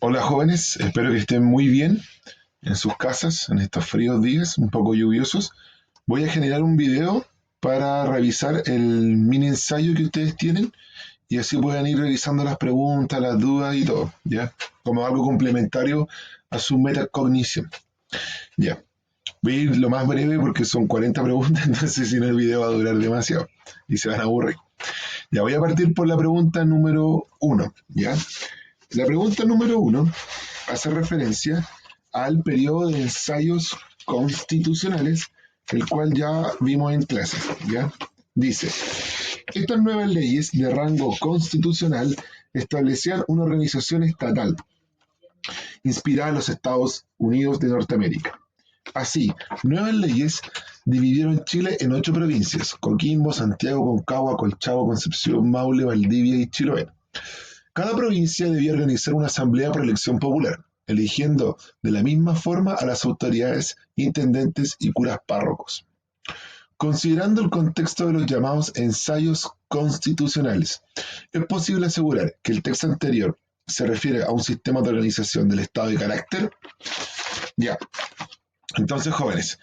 Hola jóvenes, espero que estén muy bien en sus casas en estos fríos días, un poco lluviosos. Voy a generar un video para revisar el mini ensayo que ustedes tienen y así puedan ir revisando las preguntas, las dudas y todo, ¿ya? Como algo complementario a su metacognición, ¿ya? Voy a ir lo más breve porque son 40 preguntas, entonces si no el video va a durar demasiado y se van a aburrir. Ya voy a partir por la pregunta número uno, ¿ya? La pregunta número uno hace referencia al periodo de ensayos constitucionales, el cual ya vimos en clase, ¿ya? Dice, estas nuevas leyes de rango constitucional establecían una organización estatal inspirada en los Estados Unidos de Norteamérica. Así, nuevas leyes dividieron Chile en 8 provincias: Coquimbo, Santiago, Concagua, Colchagua, Concepción, Maule, Valdivia y Chiloé. Cada provincia debía organizar una asamblea por elección popular, eligiendo de la misma forma a las autoridades, intendentes y curas párrocos. Considerando el contexto de los llamados ensayos constitucionales, es posible asegurar que el texto anterior se refiere a un sistema de organización del Estado de carácter. Ya, entonces jóvenes,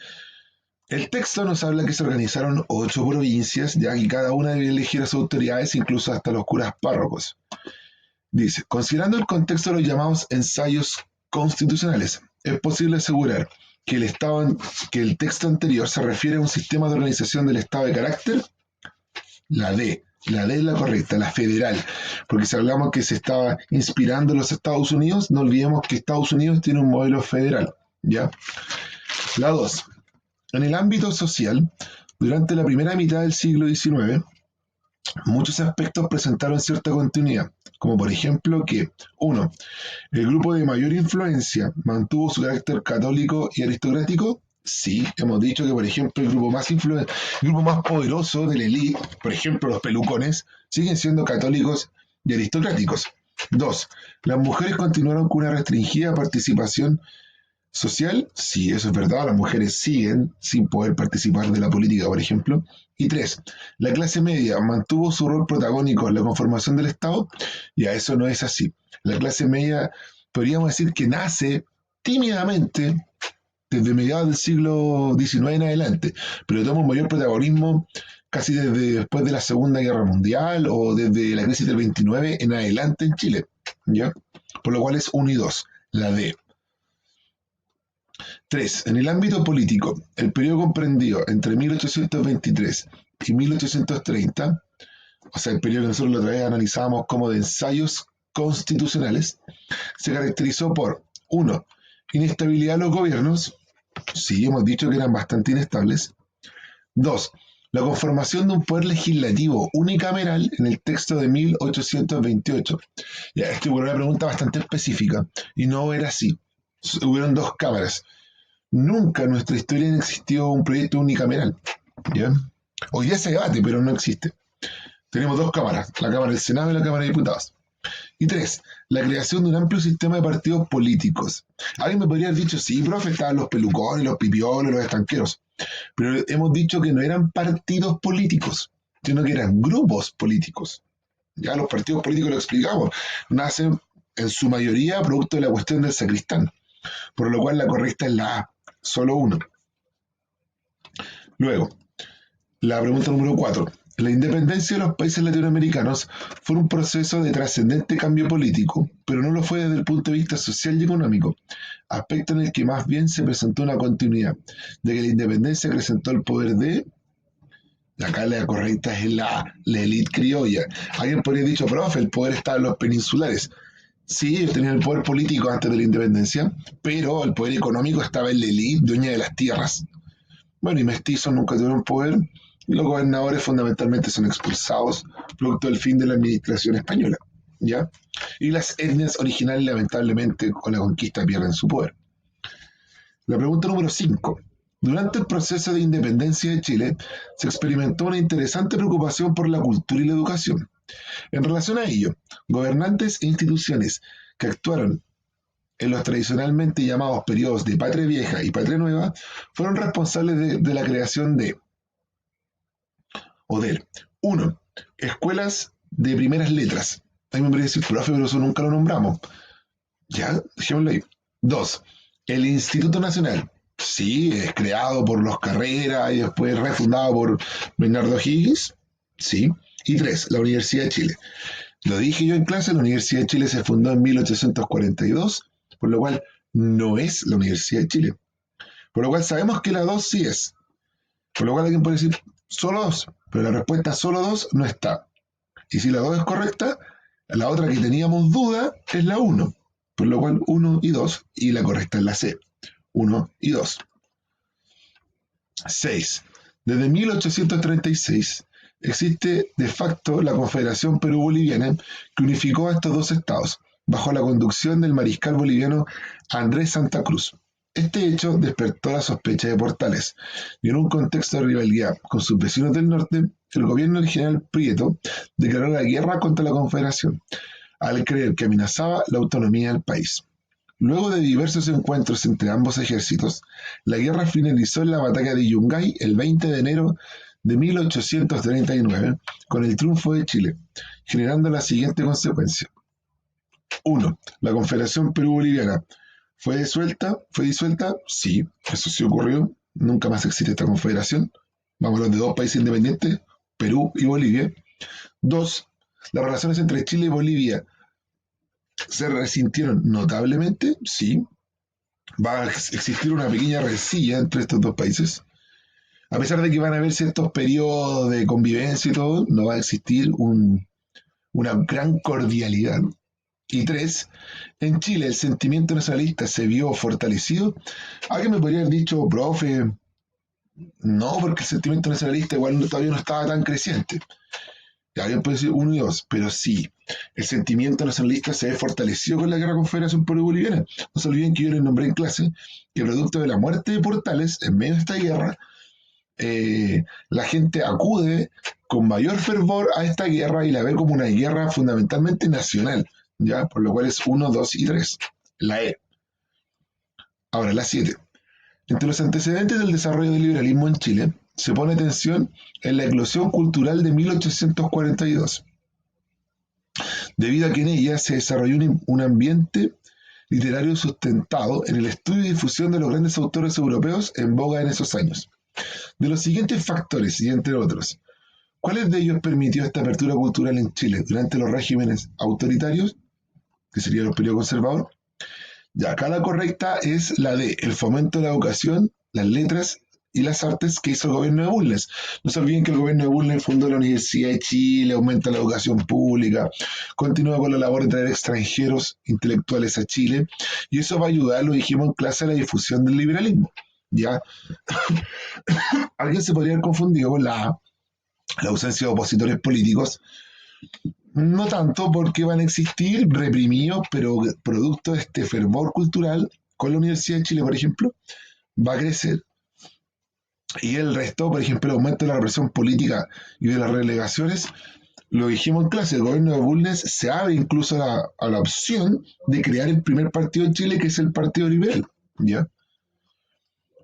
el texto nos habla que se organizaron 8 provincias, ya que cada una debe elegir a sus autoridades, incluso hasta los curas párrocos. Dice, considerando el contexto de los llamados ensayos constitucionales, es posible asegurar que que el texto anterior se refiere a un sistema de organización del Estado de carácter. La D es la correcta, la federal, porque si hablamos que se estaba inspirando en los Estados Unidos, no olvidemos que Estados Unidos tiene un modelo federal, ¿ya? La 2. En el ámbito social, durante la primera mitad del siglo XIX, muchos aspectos presentaron cierta continuidad, como por ejemplo que, uno, el grupo de mayor influencia mantuvo su carácter católico y aristocrático. Sí, hemos dicho que, por ejemplo, el grupo más poderoso de la élite, por ejemplo, los pelucones, siguen siendo católicos y aristocráticos. Dos, las mujeres continuaron con una restringida participación social. Sí, eso es verdad, las mujeres siguen sin poder participar de la política, por ejemplo. Y tres, la clase media mantuvo su rol protagónico en la conformación del Estado, y a eso no es así. La clase media, podríamos decir que nace tímidamente desde mediados del siglo XIX en adelante, pero toma un mayor protagonismo casi desde después de la Segunda Guerra Mundial o desde la crisis del 29 en adelante en Chile, ¿ya? Por lo cual es 1 y 2, la D. 3. En el ámbito político, el periodo comprendido entre 1823 y 1830, o sea, el periodo que nosotros la otra vez analizábamos como de ensayos constitucionales, se caracterizó por, uno, inestabilidad de los gobiernos. Sí, hemos dicho que eran bastante inestables. 2. La conformación de un poder legislativo unicameral en el texto de 1828. Ya, esto fue una pregunta bastante específica y no era así. Hubieron 2 cámaras. Nunca en nuestra historia existió un proyecto unicameral, ¿ya? Hoy día se debate, pero no existe. Tenemos 2 cámaras, la Cámara del Senado y la Cámara de Diputados. Y 3, la creación de un amplio sistema de partidos políticos. Alguien me podría haber dicho, sí, profe, estaban los pelucones, los pipiolos, los estanqueros, pero hemos dicho que no eran partidos políticos, sino que eran grupos políticos. Ya los partidos políticos, lo explicamos, nacen en su mayoría producto de la cuestión del sacristán, por lo cual la correcta es la A, solo uno. Luego, la pregunta número 4. La independencia de los países latinoamericanos fue un proceso de trascendente cambio político, pero no lo fue desde el punto de vista social y económico, aspecto en el que más bien se presentó una continuidad, de que la independencia acrecentó el poder de... Acá la correcta es la élite criolla. Alguien podría haber dicho, profe, el poder estaba en los peninsulares. Sí, ellos tenían el poder político antes de la independencia, pero el poder económico estaba en la élite, dueña de las tierras. Bueno, y mestizos nunca tuvieron poder, y los gobernadores fundamentalmente son expulsados producto del fin de la administración española, ¿ya? Y las etnias originales lamentablemente con la conquista pierden su poder. La pregunta número 5. Durante el proceso de independencia de Chile se experimentó una interesante preocupación por la cultura y la educación. En relación a ello, gobernantes e instituciones que actuaron en los tradicionalmente llamados periodos de Patria Vieja y Patria Nueva fueron responsables de la creación de ODER. 1. Escuelas de primeras letras. A mí me parece decir, profe, pero eso nunca lo nombramos. Ya, dejémoslo ahí. Dos, el Instituto Nacional. Sí, es creado por los Carrera y después refundado por Bernardo Higgins. Sí. Y tres, la Universidad de Chile. Lo dije yo en clase, la Universidad de Chile se fundó en 1842, por lo cual no es la Universidad de Chile. Por lo cual sabemos que la 2 sí es. Por lo cual alguien puede decir solo 2, pero la respuesta solo 2 no está. Y si la 2 es correcta, la otra que teníamos duda es la uno. Por lo cual 1 y 2, y la correcta es la C. 1 y 2. 6. Desde 1836 existe de facto la Confederación Perú-Boliviana que unificó a estos dos estados bajo la conducción del mariscal boliviano Andrés Santa Cruz. Este hecho despertó la sospecha de Portales y en un contexto de rivalidad con sus vecinos del norte, el gobierno del general Prieto declaró la guerra contra la Confederación al creer que amenazaba la autonomía del país. Luego de diversos encuentros entre ambos ejércitos, la guerra finalizó en la batalla de Yungay el 20 de enero de 1839 con el triunfo de Chile, generando la siguiente consecuencia. 1. La Confederación Perú-Boliviana fue disuelta, sí, eso sí ocurrió, nunca más existe esta confederación. Vamos a hablar de dos países independientes, Perú y Bolivia. 2. Las relaciones entre Chile y Bolivia se resintieron notablemente, sí, va a existir una pequeña rencilla entre estos dos países. A pesar de que van a haber ciertos periodos de convivencia y todo, no va a existir una gran cordialidad. Y tres, en Chile el sentimiento nacionalista se vio fortalecido. Alguien me podría haber dicho, profe, no, porque el sentimiento nacionalista igual todavía no estaba tan creciente. Y alguien puede decir uno y dos, pero sí, el sentimiento nacionalista se ve fortalecido con la guerra Confederación Perú-Boliviana. No se olviden que yo les nombré en clase que producto de la muerte de Portales, en medio de esta guerra, la gente acude con mayor fervor a esta guerra y la ve como una guerra fundamentalmente nacional, ¿ya? Por lo cual es uno, 2 y 3. La E. Ahora, la 7. Entre los antecedentes del desarrollo del liberalismo en Chile, se pone atención en la eclosión cultural de 1842, debido a que en ella se desarrolló un ambiente literario sustentado en el estudio y difusión de los grandes autores europeos en boga en esos años. De los siguientes factores, y entre otros, ¿cuáles de ellos permitió esta apertura cultural en Chile durante los regímenes autoritarios, que sería el periodo conservador? Ya, acá la correcta es la D, el fomento de la educación, las letras y las artes que hizo el gobierno de Bulnes. No se olviden que el gobierno de Bulnes fundó la Universidad de Chile, aumenta la educación pública, continúa con la labor de traer extranjeros intelectuales a Chile, y eso va a ayudar, lo dijimos en clase, a la difusión del liberalismo. Ya, alguien se podría haber confundido con la ausencia de opositores políticos, no tanto porque van a existir reprimidos, pero producto de este fervor cultural con la Universidad de Chile, por ejemplo, va a crecer. Y el resto, por ejemplo, el aumento de la represión política y de las relegaciones, lo dijimos en clase, el gobierno de Bulnes se abre incluso a la opción de crear el primer partido en Chile, que es el Partido Liberal. ¿Ya?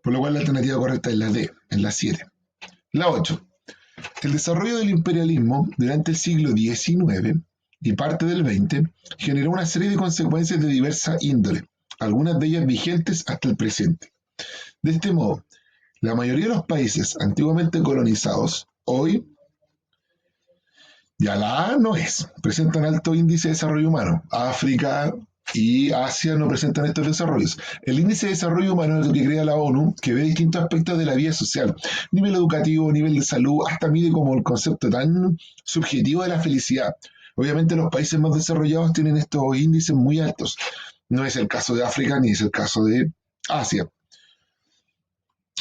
Por lo cual la alternativa correcta es la D, en la 7. La 8. El desarrollo del imperialismo durante el siglo XIX y parte del XX generó una serie de consecuencias de diversa índole, algunas de ellas vigentes hasta el presente. De este modo, la mayoría de los países antiguamente colonizados, hoy ya la A no es, presentan alto índice de desarrollo humano. África y Asia no presentan estos desarrollos. El índice de desarrollo humano es lo que crea la ONU, que ve distintos aspectos de la vida social, nivel educativo, nivel de salud, hasta mide como el concepto tan subjetivo de la felicidad. Obviamente los países más desarrollados tienen estos índices muy altos. No es el caso de África ni es el caso de Asia.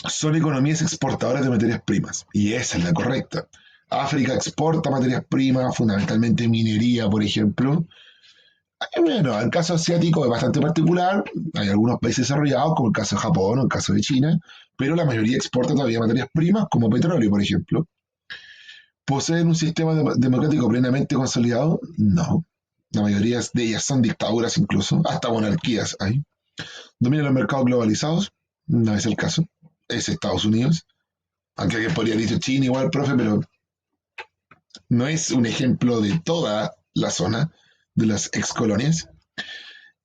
Son economías exportadoras de materias primas, y esa es la correcta. África exporta materias primas, fundamentalmente minería, por ejemplo. Bueno, el caso asiático es bastante particular. Hay algunos países desarrollados, como el caso de Japón o el caso de China, pero la mayoría exporta todavía materias primas, como petróleo, por ejemplo. ¿Poseen un sistema democrático plenamente consolidado? No. La mayoría de ellas son dictaduras incluso, hasta monarquías hay. ¿Dominan los mercados globalizados? No es el caso. Es Estados Unidos. Aunque alguien podría decir China igual, profe, pero no es un ejemplo de toda la zona de las excolonias.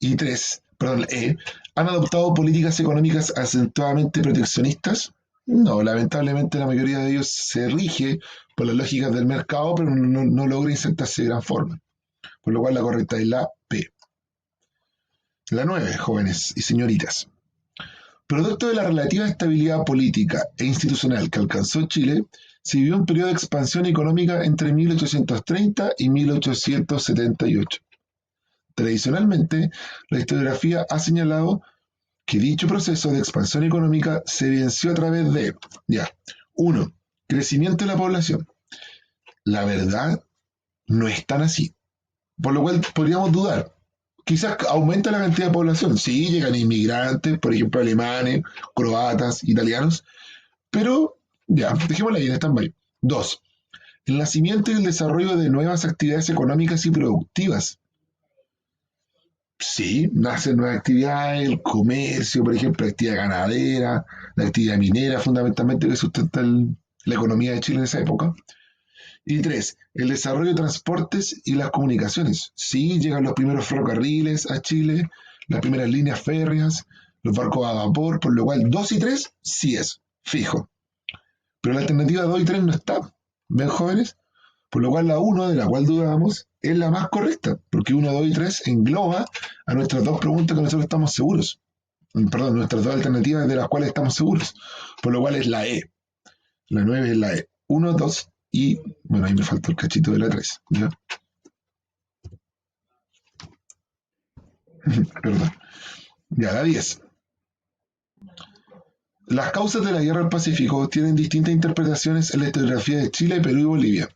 Y tres, perdón, E, ¿han adoptado políticas económicas acentuadamente proteccionistas? No, lamentablemente la mayoría de ellos se rige por las lógicas del mercado, pero no logra insertarse de gran forma. Por lo cual la correcta es la P. La 9, jóvenes y señoritas. Producto de la relativa estabilidad política e institucional que alcanzó Chile, se vivió un periodo de expansión económica entre 1830 y 1878. Tradicionalmente, la historiografía ha señalado que dicho proceso de expansión económica se evidenció a través de, ya, 1. Crecimiento de la población. La verdad no es tan así, por lo cual podríamos dudar. Quizás aumenta la cantidad de población, sí, llegan inmigrantes, por ejemplo, alemanes, croatas, italianos, pero ya, dejémosla ahí en stand-by. 2. El nacimiento y el desarrollo de nuevas actividades económicas y productivas. Sí, nacen nuevas actividades, el comercio, por ejemplo, la actividad ganadera, la actividad minera, fundamentalmente, que sustenta la economía de Chile en esa época. Y tres, el desarrollo de transportes y las comunicaciones. Sí, llegan los primeros ferrocarriles a Chile, las primeras líneas férreas, los barcos a vapor, por lo cual 2 y 3 sí es, fijo. Pero la alternativa 2 y 3 no está. ¿Ven, jóvenes? Por lo cual la 1, de la cual dudamos, es la más correcta, porque 1, 2 y 3 engloba a nuestras dos preguntas que nosotros estamos seguros. Perdón, nuestras dos alternativas de las cuales estamos seguros. Por lo cual es la E. La 9 es la E. 1, 2 y, bueno, ahí me falta el cachito de la 3. ¿Ya? Perdón. Ya, la 10. Las causas de la guerra del Pacífico tienen distintas interpretaciones en la historiografía de Chile, Perú y Bolivia.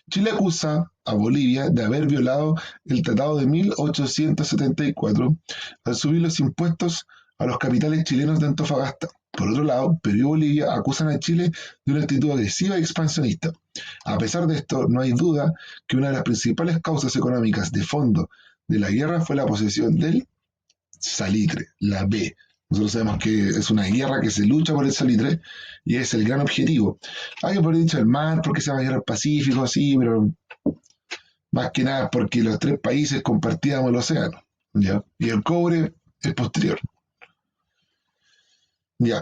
Chile acusa a Bolivia de haber violado el Tratado de 1874 al subir los impuestos a los capitales chilenos de Antofagasta. Por otro lado, Perú y Bolivia acusan a Chile de una actitud agresiva y expansionista. A pesar de esto, no hay duda que una de las principales causas económicas de fondo de la guerra fue la posesión del salitre, la B. Nosotros sabemos que es una guerra que se lucha por el salitre y es el gran objetivo. Hay que poner dicho el mar porque se va a guerra al Pacífico, sí, pero más que nada porque los tres países compartíamos el océano, ¿ya? Y el cobre es posterior. Ya.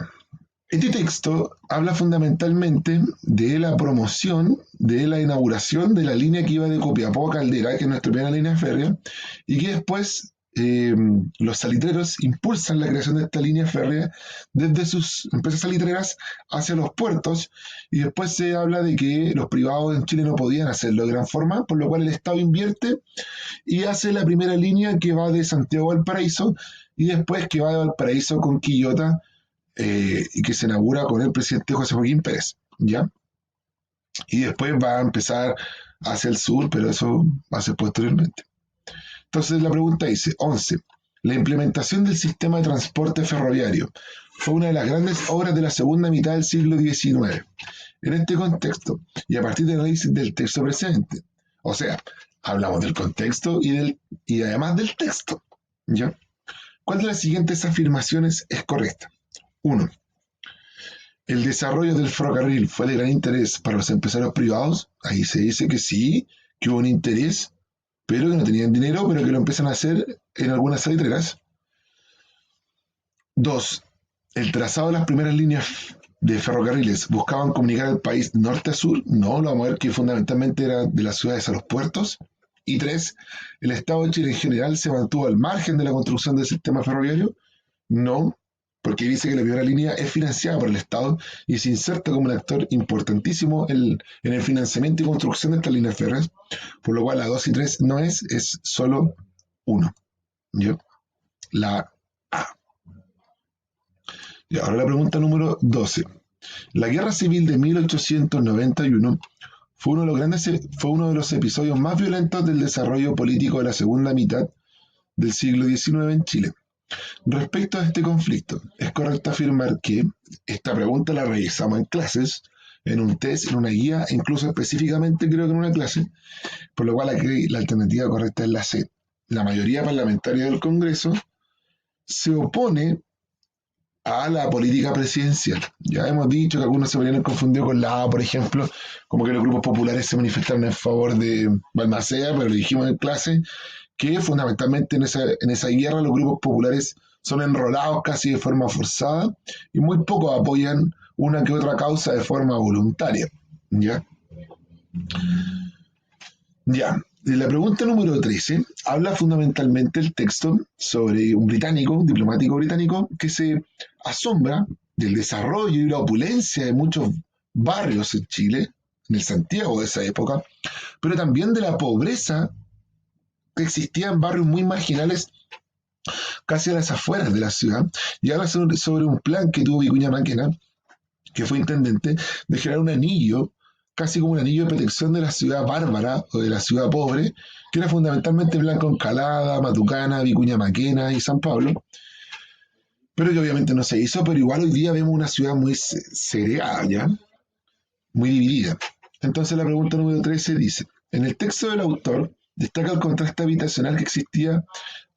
Este texto habla fundamentalmente de la promoción, de la inauguración de la línea que iba de Copiapó a Caldera, que es nuestra primera línea férrea, y que después los salitreros impulsan la creación de esta línea férrea desde sus empresas salitreras hacia los puertos, y después se habla de que los privados en Chile no podían hacerlo de gran forma, por lo cual el Estado invierte y hace la primera línea que va de Santiago a Valparaíso, y después que va de Valparaíso con Quillota, y que se inaugura con el presidente José Joaquín Pérez, ¿ya? Y después va a empezar hacia el sur, pero eso va a ser posteriormente. Entonces la pregunta dice, 11. La implementación del sistema de transporte ferroviario fue una de las grandes obras de la segunda mitad del siglo XIX. En este contexto, y a partir del análisis del texto presente, o sea, hablamos del contexto y además del texto, ¿ya? ¿Cuál de las siguientes afirmaciones es correcta? 1. El desarrollo del ferrocarril fue de gran interés para los empresarios privados. Ahí se dice que sí, que hubo un interés, pero que no tenían dinero, pero que lo empiezan a hacer en algunas salitreras. 2. El trazado de las primeras líneas de ferrocarriles buscaban comunicar al país norte a sur. No, lo vamos a ver que fundamentalmente era de las ciudades a los puertos. Y 3. El Estado de Chile en general se mantuvo al margen de la construcción del sistema ferroviario. No, porque dice que la primera línea es financiada por el Estado y se inserta como un actor importantísimo en el financiamiento y construcción de estas líneas férreas, por lo cual la 2 y 3 no es solo 1. ¿Yo? La A. Y ahora la pregunta número 12. La Guerra Civil de 1891 fue uno de los episodios más violentos del desarrollo político de la segunda mitad del siglo XIX en Chile. Respecto a este conflicto, es correcto afirmar que esta pregunta la revisamos en clases, en un test, en una guía, e incluso específicamente creo que en una clase, por lo cual aquí la alternativa correcta es la C. La mayoría parlamentaria del Congreso se opone a la política presidencial. Ya hemos dicho que algunos se podrían confundir con la A, por ejemplo, como que los grupos populares se manifestaron en favor de Balmaceda, pero lo dijimos en clase, que fundamentalmente en esa guerra los grupos populares son enrolados casi de forma forzada y muy pocos apoyan una que otra causa de forma voluntaria. ¿Ya? Ya. La pregunta número 13 habla fundamentalmente el texto sobre un británico, un diplomático británico, que se asombra del desarrollo y la opulencia de muchos barrios en Chile, en el Santiago de esa época, pero también de la pobreza que existía en barrios muy marginales, casi a las afueras de la ciudad, y habla sobre un plan que tuvo Vicuña Maquena, que fue intendente, de generar un anillo, casi como un anillo de protección de la ciudad bárbara o de la ciudad pobre, que era fundamentalmente Blanco Encalada, Matucana, Vicuña Maquena y San Pablo, pero que obviamente no se hizo, pero igual hoy día vemos una ciudad muy segregada, ¿ya? Muy dividida. Entonces la pregunta número 13 dice, en el texto del autor destaca el contraste habitacional que existía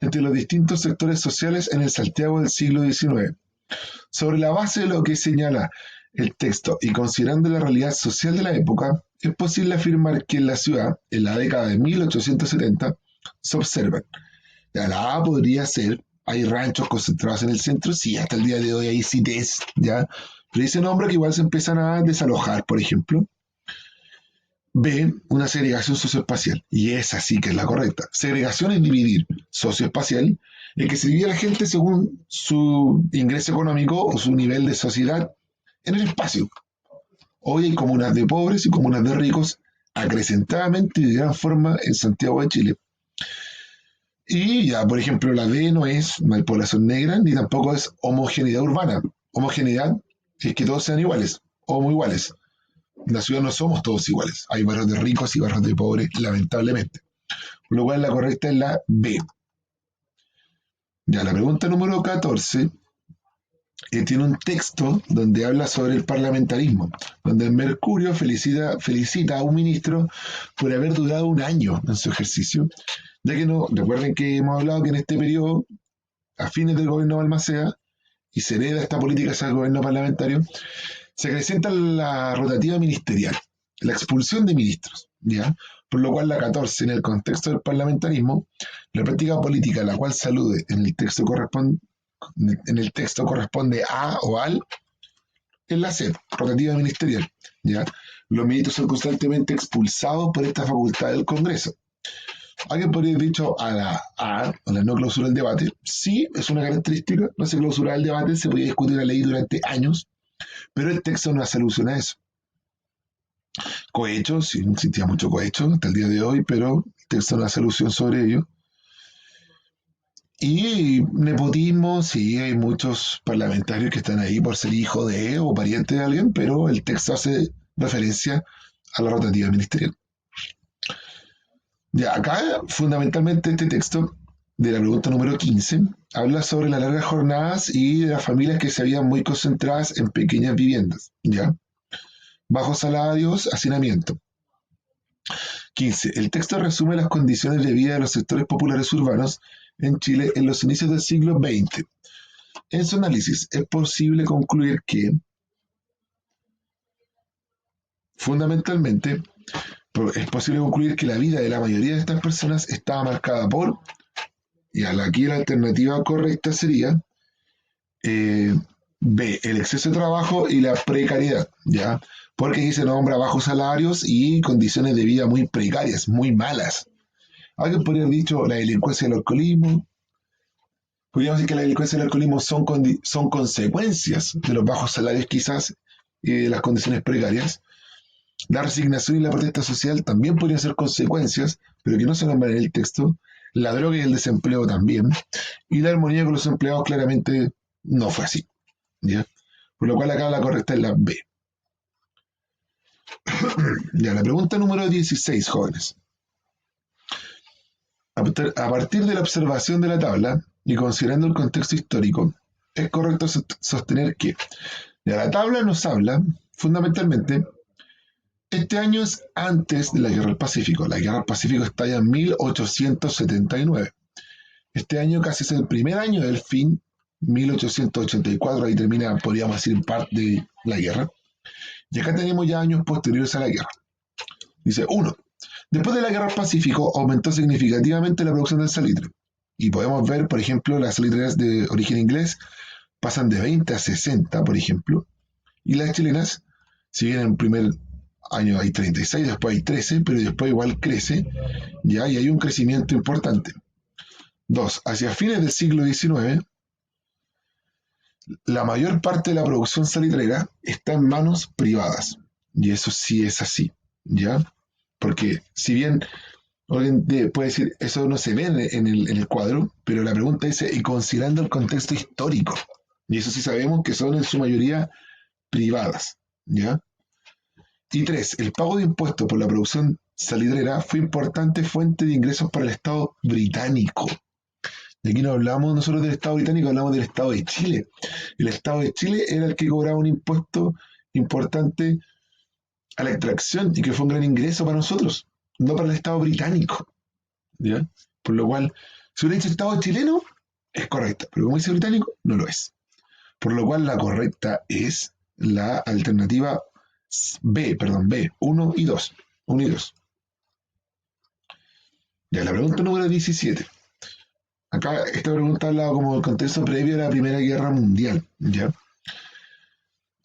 entre los distintos sectores sociales en el Santiago del siglo XIX. Sobre la base de lo que señala el texto y considerando la realidad social de la época, es posible afirmar que en la ciudad, en la década de 1870, se observan. La A podría ser, hay ranchos concentrados en el centro, sí, hasta el día de hoy hay CITES, ¿ya? Pero dice nombre que igual se empiezan a desalojar, por ejemplo. B, una segregación socioespacial, y esa sí que es la correcta. Segregación es dividir socioespacial, en que se divide a la gente según su ingreso económico o su nivel de sociedad en el espacio. Hoy hay comunas de pobres y comunas de ricos acrecentadamente y de gran forma en Santiago de Chile. Y ya, por ejemplo, la D no hay población negra, ni tampoco es homogeneidad urbana. Homogeneidad es que todos sean iguales o muy iguales. En la ciudad no somos todos iguales. Hay barrios de ricos y barrios de pobres, lamentablemente. Por lo cual la correcta es la B. Ya, la pregunta número 14 tiene un texto donde habla sobre el parlamentarismo, donde el Mercurio felicita a un ministro por haber durado un año en su ejercicio, ya que no, recuerden que hemos hablado que en este periodo, a fines del gobierno de Balmaceda, y se hereda esta política hacia el gobierno parlamentario, se acrecenta la rotativa ministerial, la expulsión de ministros, ¿ya? Por lo cual la 14, en el contexto del parlamentarismo, la práctica política a la cual se alude en el texto corresponde a o al, es la C, rotativa ministerial, ¿ya? Los ministros son constantemente expulsados por esta facultad del Congreso. Alguien podría haber dicho a la no clausura del debate. Sí, es una característica, no se clausura el debate, se podía discutir la ley durante años, pero el texto no hace alusión a eso. Cohecho, sí, existía mucho cohecho hasta el día de hoy, pero el texto no hace alusión sobre ello. Y nepotismo, sí, hay muchos parlamentarios que están ahí por ser hijo de o pariente de alguien, pero el texto hace referencia a la rotativa ministerial. Ya, acá, fundamentalmente, este texto de la pregunta número 15 habla sobre las largas jornadas y de las familias que se habían muy concentradas en pequeñas viviendas, ¿ya? Bajos salarios, hacinamiento. 15. El texto resume las condiciones de vida de los sectores populares urbanos en Chile en los inicios del siglo XX. En su análisis es posible concluir que, fundamentalmente, es posible concluir que la vida de la mayoría de estas personas estaba marcada por, y aquí la alternativa correcta sería B, el exceso de trabajo y la precariedad, ¿ya? Porque aquí se nombra bajos salarios y condiciones de vida muy precarias, muy malas. Alguien podría haber dicho la delincuencia y el alcoholismo. Podríamos decir que la delincuencia y el alcoholismo son consecuencias de los bajos salarios quizás y de las condiciones precarias. La resignación y la protesta social también podrían ser consecuencias, pero que no se nombran en el texto. La droga y el desempleo también. Y la armonía con los empleados claramente no fue así, ¿ya? Por lo cual acá la correcta es la B. Ya, la pregunta número 16, jóvenes. A partir de la observación de la tabla y considerando el contexto histórico, es correcto sostener que ya la tabla nos habla fundamentalmente. Este año es antes de la Guerra del Pacífico. La Guerra del Pacífico estalla en 1879. Este año casi es el primer año del fin, 1884, ahí termina, podríamos decir, parte de la guerra. Y acá tenemos ya años posteriores a la guerra. Dice, 1. Después de la Guerra del Pacífico aumentó significativamente la producción del salitre. Y podemos ver, por ejemplo, las salitreras de origen inglés pasan de 20 a 60, por ejemplo. Y las chilenas, si bien en el primer año hay 36, después hay 13, pero después igual crece, ya, y hay un crecimiento importante. Dos, hacia fines del siglo XIX, la mayor parte de la producción salitrera está en manos privadas. Y eso sí es así, ¿ya? Porque si bien alguien puede decir, eso no se ve en el cuadro, pero la pregunta es, y considerando el contexto histórico, y eso sí sabemos que son en su mayoría privadas, ¿ya? Y tres, el pago de impuestos por la producción salitrera fue importante fuente de ingresos para el Estado británico. Y aquí no hablamos nosotros del Estado británico, hablamos del Estado de Chile. El Estado de Chile era el que cobraba un impuesto importante a la extracción y que fue un gran ingreso para nosotros, no para el Estado británico, ¿ya? Por lo cual, si hubiera dicho Estado chileno, es correcta, pero como dice británico, no lo es. Por lo cual la correcta es la alternativa B, 1 y 2. 1 y 2. Ya, la pregunta número 17. Acá esta pregunta habla como del contexto previo a la Primera Guerra Mundial, ¿ya?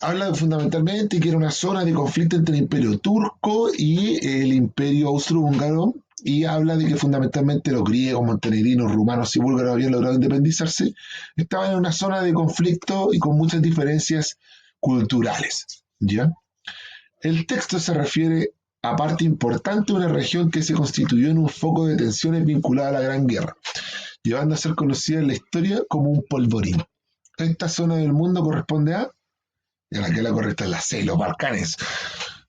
Habla fundamentalmente que era una zona de conflicto entre el Imperio Turco y el Imperio Austrohúngaro, y habla de que fundamentalmente los griegos, montenegrinos, rumanos y búlgaros habían logrado independizarse. Estaban en una zona de conflicto y con muchas diferencias culturales, ¿ya? El texto se refiere a parte importante de una región que se constituyó en un foco de tensiones vinculada a la Gran Guerra, llevando a ser conocida en la historia como un polvorín. Esta zona del mundo corresponde a, en la que la correcta es la C, los Balcanes.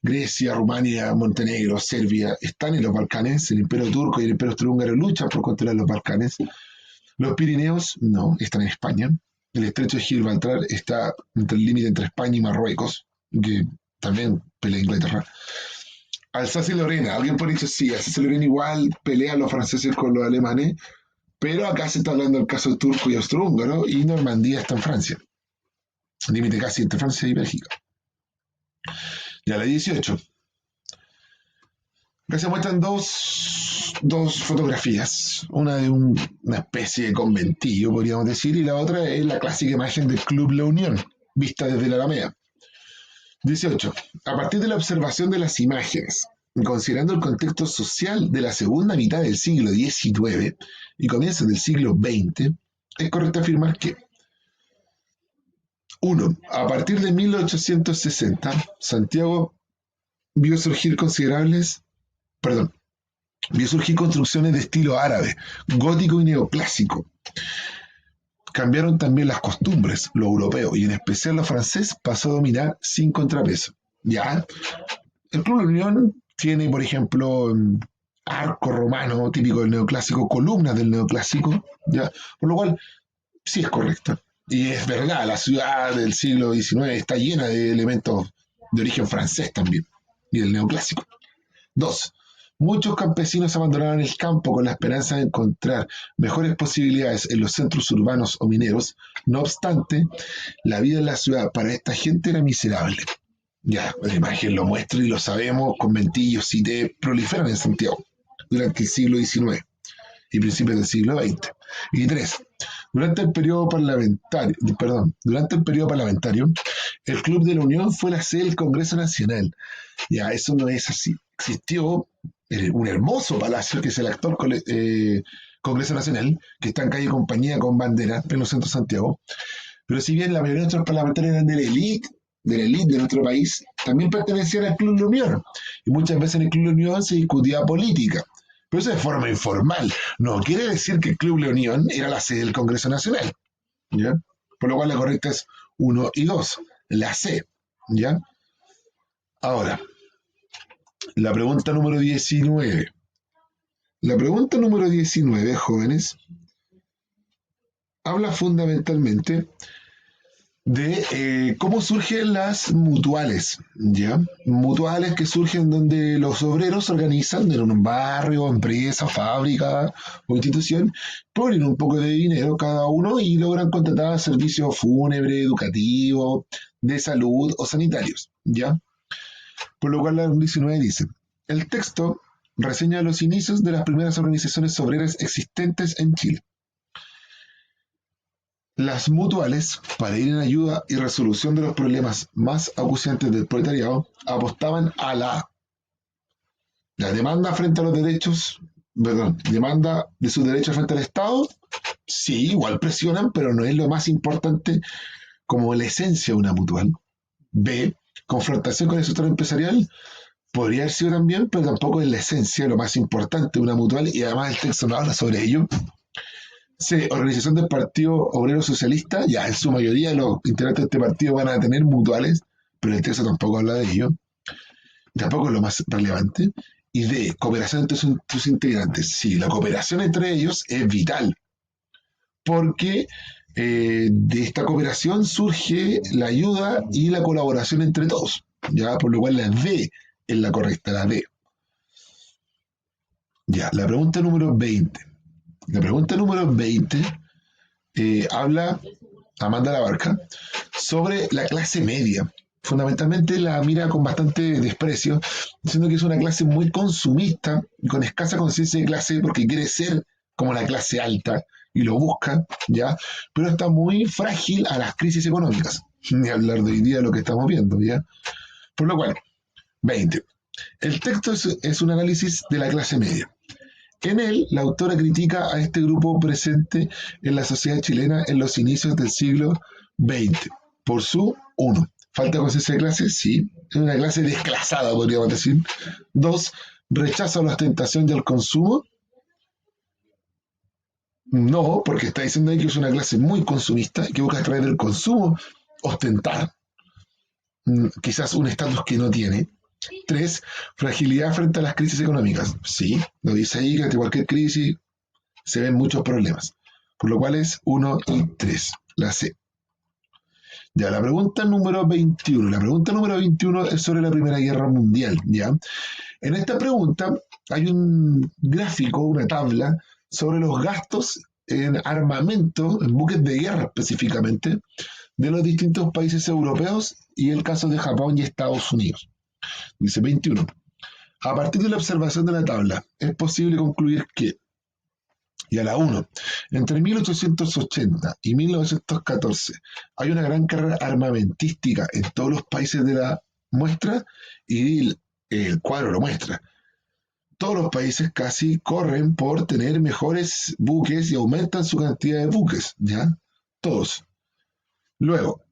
Grecia, Rumania, Montenegro, Serbia están en los Balcanes. El Imperio Turco y el Imperio Austrohúngaro luchan por controlar los Balcanes. Los Pirineos, no, están en España. El estrecho de Gibraltar está entre el límite entre España y Marruecos, que también pelea Inglaterra. Alsacia y Lorena, alguien por dicho sí, Alsacia y Lorena igual pelean los franceses con los alemanes, pero acá se está hablando del caso turco y austrohúngaro, y Normandía está en Francia, límite casi entre Francia y Bélgica. Ya la 18. Acá se muestran dos fotografías, una de una especie de conventillo, podríamos decir, y la otra es la clásica imagen del Club La Unión, vista desde la Alameda. 18. A partir de la observación de las imágenes, considerando el contexto social de la segunda mitad del siglo XIX y comienzos del siglo XX, es correcto afirmar que 1. A partir de 1860, Santiago vio surgir vio surgir construcciones de estilo árabe, gótico y neoclásico. Cambiaron también las costumbres, lo europeo y en especial lo francés pasó a dominar sin contrapeso. Ya, el Club La Unión tiene, por ejemplo, arco romano típico del neoclásico, columnas del neoclásico, ya, por lo cual sí es correcta. Y es verdad, la ciudad del siglo XIX está llena de elementos de origen francés también, y del neoclásico. 2. Muchos campesinos abandonaron el campo con la esperanza de encontrar mejores posibilidades en los centros urbanos o mineros. No obstante, la vida en la ciudad para esta gente era miserable. Ya, la imagen lo muestra y lo sabemos, conventillos y te proliferan en Santiago durante el siglo XIX y principios del siglo XX. Y 3. Durante el periodo parlamentario, el Club de la Unión fue la sede del Congreso Nacional. Ya, eso no es así. Existió un hermoso palacio que es el actual Congreso Nacional, que está en calle Compañía con bandera, en pleno centro de Santiago. Pero si bien la mayoría de nuestros parlamentarios eran de la élite de nuestro país, también pertenecían al Club de la Unión. Y muchas veces en el Club de la Unión se discutía política. Pero eso de forma informal. No quiere decir que el Club de la Unión era la sede del Congreso Nacional, ¿ya? Por lo cual la correcta es 1 y 2, la C, ¿ya? Ahora, la pregunta número 19. La pregunta número 19, jóvenes, habla fundamentalmente de cómo surgen las mutuales, ¿ya? Mutuales que surgen donde los obreros se organizan en un barrio, empresa, fábrica o institución, ponen un poco de dinero cada uno y logran contratar servicios fúnebres, educativos, de salud o sanitarios, ¿ya? Por lo cual la 19 dice, el texto reseña los inicios de las primeras organizaciones obreras existentes en Chile. Las mutuales, para ir en ayuda y resolución de los problemas más acuciantes del proletariado, apostaban a la demanda frente a los derechos, perdón, demanda de sus derechos frente al Estado. Sí, igual presionan, pero no es lo más importante como la esencia de una mutual. B, confrontación con el sector empresarial. Podría haber sido también, pero tampoco es la esencia, lo más importante de una mutual, y además el texto no habla sobre ello. C, organización del Partido Obrero Socialista. Ya en su mayoría los integrantes de este partido van a tener mutuales, pero el texto tampoco habla de ello. Tampoco es lo más relevante. Y D, cooperación entre sus integrantes. Sí, la cooperación entre ellos es vital, porque de esta cooperación surge la ayuda y la colaboración entre todos. Ya, por lo cual la D es la correcta, la D. Ya, la pregunta número 20. La pregunta número 20 habla Amanda Labarca sobre la clase media. Fundamentalmente la mira con bastante desprecio, diciendo que es una clase muy consumista, con escasa conciencia de clase, porque quiere ser como la clase alta y lo busca, ¿ya? Pero está muy frágil a las crisis económicas, ni hablar de hoy día de lo que estamos viendo, ¿ya? Por lo cual, 20. El texto es un análisis de la clase media. En él, la autora critica a este grupo presente en la sociedad chilena en los inicios del siglo XX. Por su, 1, falta de conciencia de clase, sí, es una clase desclasada, podríamos decir. 2, rechazo a la ostentación y al consumo. No, porque está diciendo ahí que es una clase muy consumista, que busca a través del consumo ostentar quizás un estatus que no tiene. 3, fragilidad frente a las crisis económicas. Sí, lo dice ahí que ante cualquier crisis se ven muchos problemas. Por lo cual es 1 y 3, la C. Ya, la pregunta número 21. La pregunta número 21 es sobre la Primera Guerra Mundial. ¿Ya? En esta pregunta hay un gráfico, una tabla, sobre los gastos en armamento, en buques de guerra específicamente, de los distintos países europeos y el caso de Japón y Estados Unidos. Dice 21. A partir de la observación de la tabla, es posible concluir que, y a la 1, entre 1880 y 1914 hay una gran carrera armamentística en todos los países de la muestra, y el cuadro lo muestra. Todos los países casi corren por tener mejores buques y aumentan su cantidad de buques, ¿ya? Todos. Luego,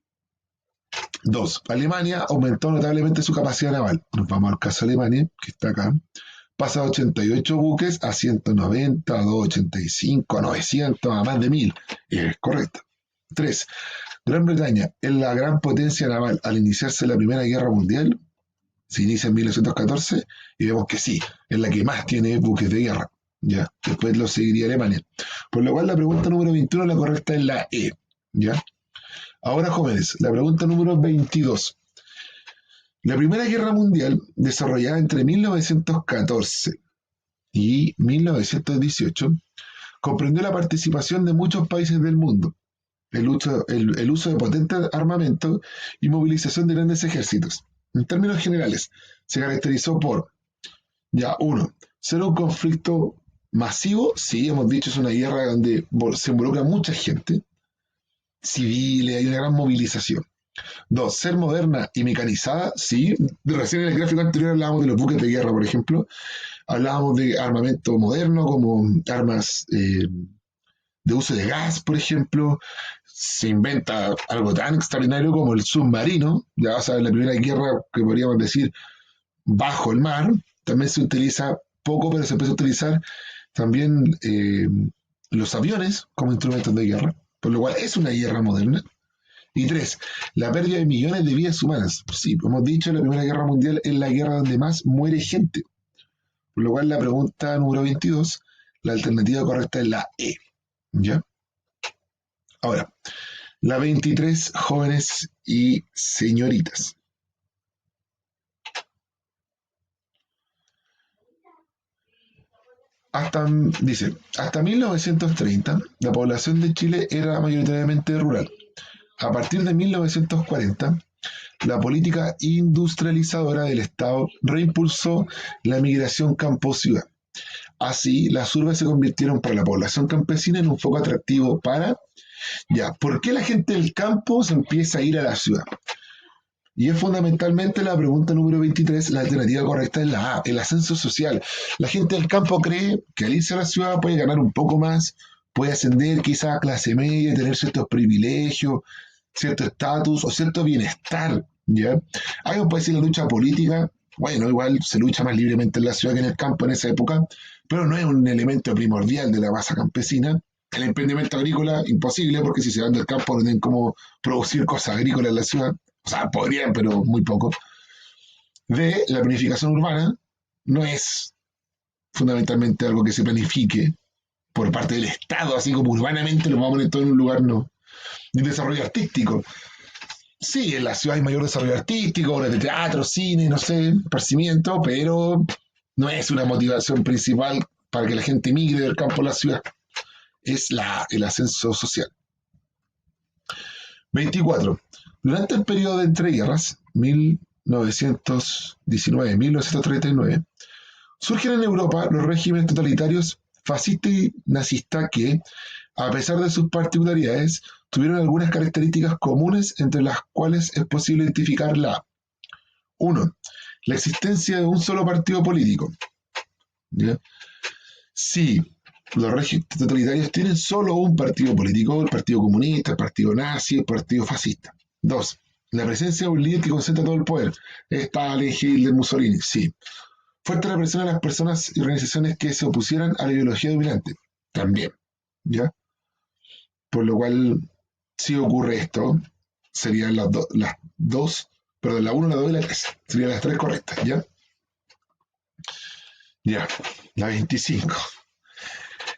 2. Alemania aumentó notablemente su capacidad naval. Nos vamos al caso de Alemania, que está acá. Pasa de 88 buques a 190, a 285, a 900, a más de 1000. Es correcto. 3. Gran Bretaña es la gran potencia naval al iniciarse la Primera Guerra Mundial. Se inicia en 1914 y vemos que sí, es la que más tiene buques de guerra. ¿Ya? Después lo seguiría Alemania. Por lo cual la pregunta número 21, la correcta es la E. ¿Ya? Ahora, jóvenes, la pregunta número 22. La Primera Guerra Mundial, desarrollada entre 1914 y 1918, comprendió la participación de muchos países del mundo, el uso de potentes armamentos y movilización de grandes ejércitos. En términos generales, se caracterizó por, ya, 1, ser un conflicto masivo. Sí, hemos dicho, es una guerra donde se involucra mucha gente, civiles, hay una gran movilización. 2, ser moderna y mecanizada. Sí, recién en el gráfico anterior hablábamos de los buques de guerra, por ejemplo. Hablábamos de armamento moderno, como armas de uso de gas, por ejemplo. Se inventa algo tan extraordinario como el submarino. Ya vas a ver, la primera guerra que podríamos decir bajo el mar. También se utiliza poco, pero se empieza a utilizar también los aviones como instrumentos de guerra, por lo cual es una guerra moderna. Y 3, la pérdida de millones de vidas humanas. Sí, como hemos dicho, la Primera Guerra Mundial es la guerra donde más muere gente. Por lo cual la pregunta número 22, la alternativa correcta es la E. ¿Ya? Ahora, la 23, jóvenes y señoritas. Hasta 1930, la población de Chile era mayoritariamente rural. A partir de 1940, la política industrializadora del Estado reimpulsó la migración campo-ciudad. Así, las urbes se convirtieron para la población campesina en un foco atractivo para, ya, ¿por qué la gente del campo se empieza a ir a la ciudad? Y es fundamentalmente la pregunta número 23, la alternativa correcta es la A, el ascenso social. La gente del campo cree que al irse a la ciudad puede ganar un poco más, puede ascender quizá a clase media, tener ciertos privilegios, cierto estatus o cierto bienestar. ¿Ya? Alguien puede decir la lucha política, bueno, igual se lucha más libremente en la ciudad que en el campo en esa época, pero no es un elemento primordial de la masa campesina. El emprendimiento agrícola, imposible, porque si se van del campo no tienen cómo producir cosas agrícolas en la ciudad. O sea, podrían, pero muy poco. D, la planificación urbana no es fundamentalmente algo que se planifique por parte del Estado, así como urbanamente lo vamos a poner todo en un lugar, no. Y desarrollo artístico. Sí, en la ciudad hay mayor desarrollo artístico, obras de teatro, cine, no sé, esparcimiento, pero no es una motivación principal para que la gente migre del campo a la ciudad. Es el ascenso social. 24. Durante el periodo de entreguerras, 1919-1939, surgen en Europa los regímenes totalitarios fascista y nazista que, a pesar de sus particularidades, tuvieron algunas características comunes entre las cuales es posible identificar la 1. La existencia de un solo partido político. ¿Ya? Sí, los regímenes totalitarios tienen solo un partido político, el Partido Comunista, el Partido Nazi, el Partido Fascista. 2. La presencia de un líder que concentra todo el poder. Stalin, Hitler, Mussolini, sí. Fuerte represión a las personas y organizaciones que se opusieran a la ideología dominante. También. ¿Ya? Por lo cual, si ocurre esto, serían las dos, perdón, la 1, la 2 y la 3. Serían las 3 correctas, ¿ya? Ya, la 25.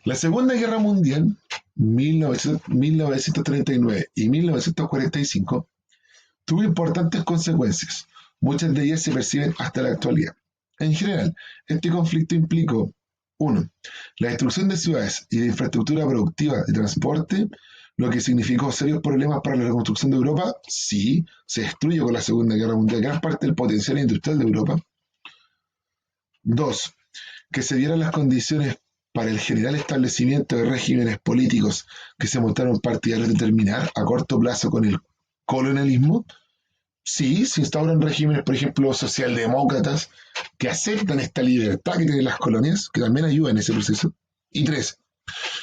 La Segunda Guerra Mundial, 1939 y 1945, tuvo importantes consecuencias. Muchas de ellas se perciben hasta la actualidad. En general, este conflicto implicó 1. La destrucción de ciudades y de infraestructura productiva de transporte, lo que significó serios problemas para la reconstrucción de Europa. Sí, se destruyó con la Segunda Guerra Mundial gran parte del potencial industrial de Europa. 2. Que se dieran las condiciones para el general establecimiento de regímenes políticos que se mostraron partidarios de terminar a corto plazo con el colonialismo. Sí, se instauran regímenes, por ejemplo, socialdemócratas que aceptan esta libertad que tienen las colonias, que también ayudan en ese proceso. Y 3.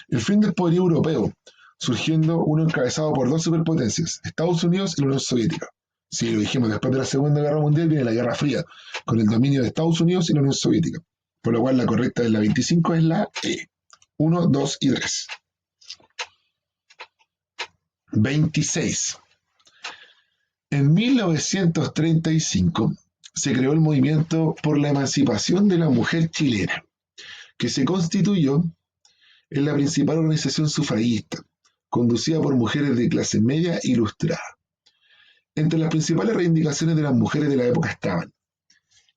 El fin del poderío europeo, surgiendo uno encabezado por dos superpotencias, Estados Unidos y la Unión Soviética. Sí, lo dijimos, después de la Segunda Guerra Mundial viene la Guerra Fría, con el dominio de Estados Unidos y la Unión Soviética. Por lo cual la correcta de la 25 es la E. 1, 2 y 3. 26. En 1935 se creó el movimiento por la emancipación de la mujer chilena, que se constituyó en la principal organización sufragista, conducida por mujeres de clase media ilustrada. Entre las principales reivindicaciones de las mujeres de la época estaban.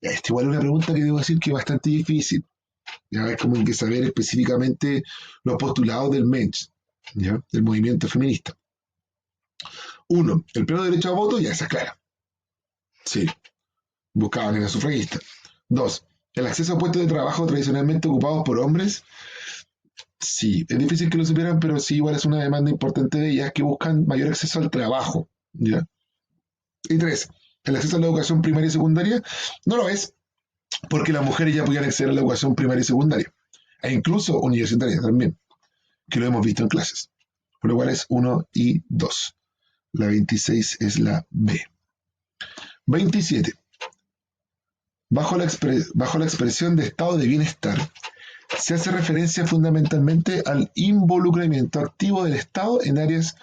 Esta igual es una pregunta que debo decir que es bastante difícil. Ya es como hay que saber específicamente los postulados del MENS, ¿ya? Del movimiento feminista. 1. El pleno derecho a voto, ya esa es clara. Sí, buscaban en la sufragista. 2. El acceso a puestos de trabajo tradicionalmente ocupados por hombres. Sí, es difícil que lo supieran, pero sí, igual es una demanda importante de ellas que buscan mayor acceso al trabajo. ¿Ya? Y 3. El acceso a la educación primaria y secundaria no lo es, porque las mujeres ya podían acceder a la educación primaria y secundaria, e incluso universitaria también, que lo hemos visto en clases. Por lo cual es 1 y 2. La 26 es la B. 27. Bajo la expresión de estado de bienestar, se hace referencia fundamentalmente al involucramiento activo del Estado en áreas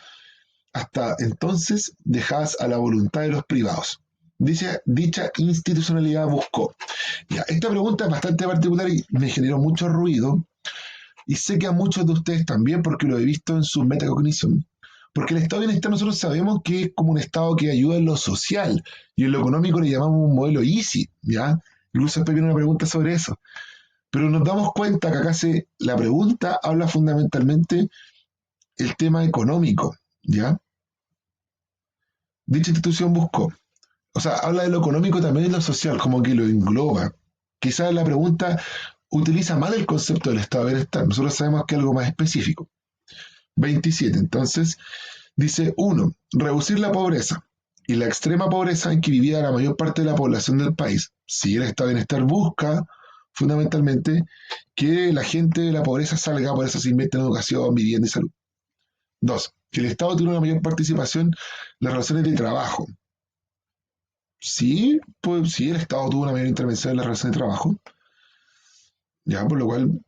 hasta entonces dejadas a la voluntad de los privados. Dicha institucionalidad buscó. Ya, esta pregunta es bastante particular y me generó mucho ruido, y sé que a muchos de ustedes también, porque lo he visto en su metacognición. Porque el estado de bienestar nosotros sabemos que es como un estado que ayuda en lo social, y en lo económico le llamamos un modelo easy, ¿ya? Incluso después viene una pregunta sobre eso. Pero nos damos cuenta que acá la pregunta habla fundamentalmente el tema económico, ¿ya? Dicha institución buscó o sea, habla de lo económico también y lo social, como que lo engloba. Quizás la pregunta utiliza mal el concepto del estado de bienestar. Nosotros sabemos que es algo más específico. 27. Entonces, dice, uno, reducir la pobreza y la extrema pobreza en que vivía la mayor parte de la población del país. Si el estado de bienestar busca, fundamentalmente, que la gente de la pobreza salga, por eso se invierte en educación, vivienda y salud. Dos, que el Estado tiene una mayor participación en las relaciones de trabajo. Sí, pues sí, el Estado tuvo una mayor intervención en las relaciones de trabajo, ya, por lo cual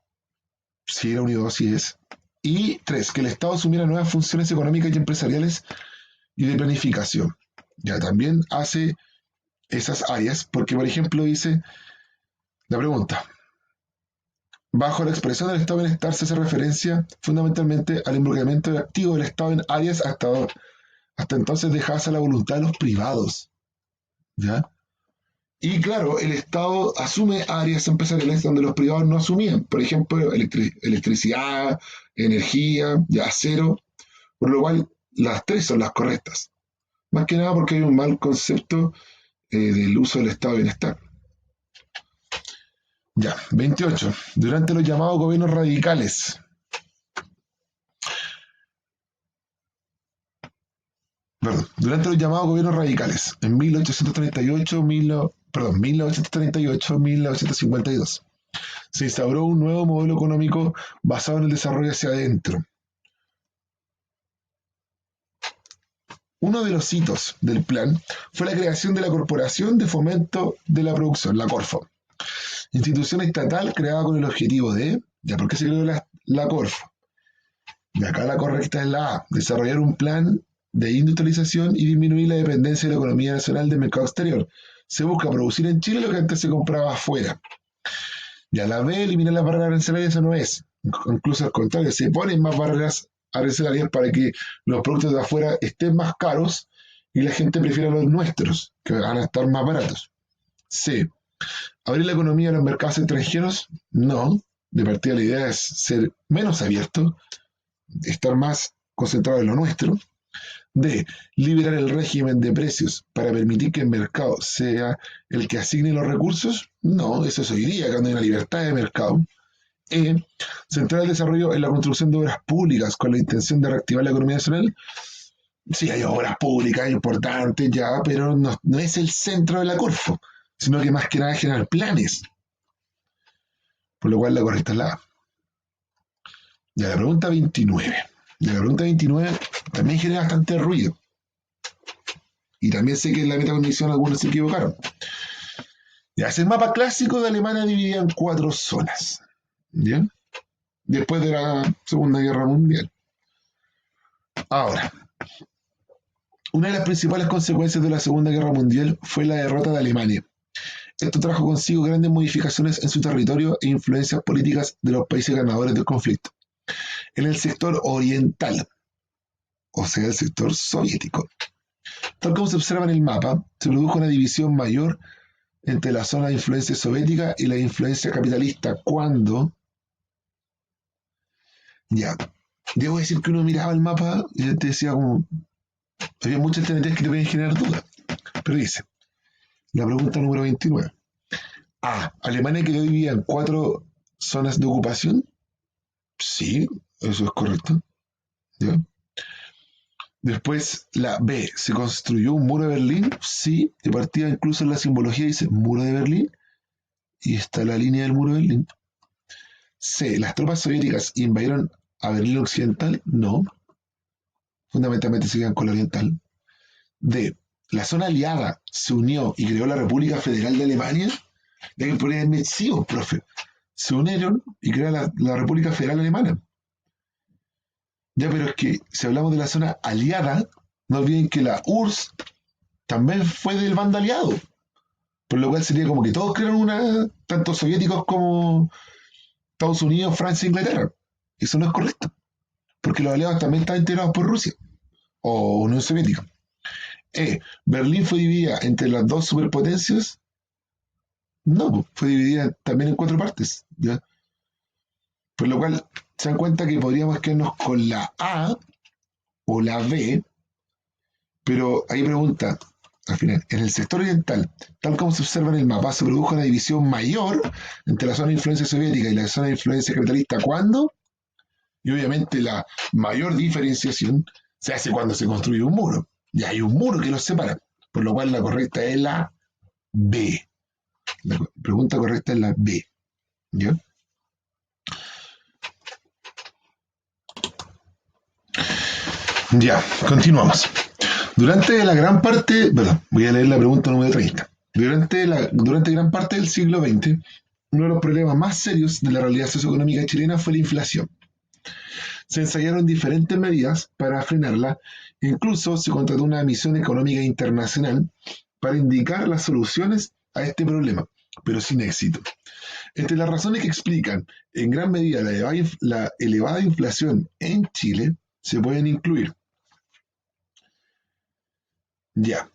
sí era unido, así es. Y tres, que el Estado asumiera nuevas funciones económicas y empresariales y de planificación. Ya también hace esas áreas, porque por ejemplo dice la pregunta, bajo la expresión del estado de bienestar se hace referencia fundamentalmente al involucramiento activo del Estado en áreas hasta entonces dejadas a la voluntad de los privados. ¿Ya? Y claro, el Estado asume áreas empresariales donde los privados no asumían, por ejemplo, electricidad, energía, ya acero, por lo cual las tres son las correctas. Más que nada porque hay un mal concepto del uso del estado de bienestar. Ya, 28. Durante los llamados gobiernos radicales, perdón, durante los llamados gobiernos radicales, en 1838, perdón, 1938, 1952, se instauró un nuevo modelo económico basado en el desarrollo hacia adentro. Uno de los hitos del plan fue la creación de la Corporación de Fomento de la Producción, la Corfo, institución estatal creada con el objetivo de, ¿ya por qué se creó la Corfo? Y acá la correcta es la A, desarrollar un plan de industrialización y disminuir la dependencia de la economía nacional del mercado exterior. Se busca producir en Chile lo que antes se compraba afuera. Ya la B, eliminar las barreras arancelarias, eso no es. Incluso al contrario, se ponen más barreras arancelarias para que los productos de afuera estén más caros y la gente prefiera los nuestros, que van a estar más baratos. C, abrir la economía a los mercados extranjeros, no. De partida la idea es ser menos abierto, estar más concentrado en lo nuestro. D, liberar el régimen de precios para permitir que el mercado sea el que asigne los recursos, no, eso es hoy día, cuando hay una libertad de mercado. E, centrar el desarrollo en la construcción de obras públicas con la intención de reactivar la economía nacional. Sí, hay obras públicas importantes ya, pero no es el centro de la Corfo, sino que más que nada generar planes. Por lo cual la correcta es la A. Ya la pregunta 29. Ya la pregunta 29 también genera bastante ruido. Y también sé que en la metacondición algunos se equivocaron. Ya es el mapa clásico de Alemania dividido en 4 zonas. ¿Bien? Después de la Segunda Guerra Mundial. Ahora, una de las principales consecuencias de la Segunda Guerra Mundial fue la derrota de Alemania. Esto trajo consigo grandes modificaciones en su territorio e influencias políticas de los países ganadores del conflicto. En el sector oriental, o sea, el sector soviético, tal como se observa en el mapa, se produjo una división mayor entre la zona de influencia soviética y la influencia capitalista, cuando, ya, debo decir que uno miraba el mapa y te decía como, había muchas alternativas que te pueden generar dudas, pero dice, la pregunta número 29. A. ¿Alemania quedó dividida en 4 zonas de ocupación? Sí, eso es correcto. ¿Ya? Después, la B. ¿Se construyó un muro de Berlín? Sí, de partida incluso en la simbología dice muro de Berlín y está la línea del muro de Berlín. C. ¿Las tropas soviéticas invadieron a Berlín Occidental? No, fundamentalmente se quedan con la Oriental. D. ¿La zona aliada se unió y creó la República Federal de Alemania? De que ponerme sí, profe. Se unieron y crearon la República Federal Alemana. Ya, pero es que si hablamos de la zona aliada, no olviden que la URSS también fue del bando aliado. Por lo cual sería como que todos crearon una, tanto soviéticos como Estados Unidos, Francia e Inglaterra. Eso no es correcto, porque los aliados también estaban integrados por Rusia o Unión Soviética. ¿Berlín fue dividida entre las dos superpotencias? No, fue dividida también en 4 partes. ¿Ya? Por lo cual se dan cuenta que podríamos quedarnos con la A o la B, pero ahí pregunta, al final, en el sector oriental, tal como se observa en el mapa, se produjo una división mayor entre la zona de influencia soviética y la zona de influencia capitalista. ¿Cuándo? Y obviamente la mayor diferenciación se hace cuando se construye un muro. Y hay un muro que los separa, por lo cual la correcta es la B. La pregunta correcta es la B. ¿Ya? Ya, continuamos. Durante la gran parte, perdón, voy a leer la pregunta número 30. Durante gran parte del siglo XX, uno de los problemas más serios de la realidad socioeconómica chilena fue la inflación. Se ensayaron diferentes medidas para frenarla, e incluso se contrató una misión económica internacional para indicar las soluciones a este problema, pero sin éxito. Entre las razones que explican en gran medida la elevada inflación en Chile, se pueden incluir, ya,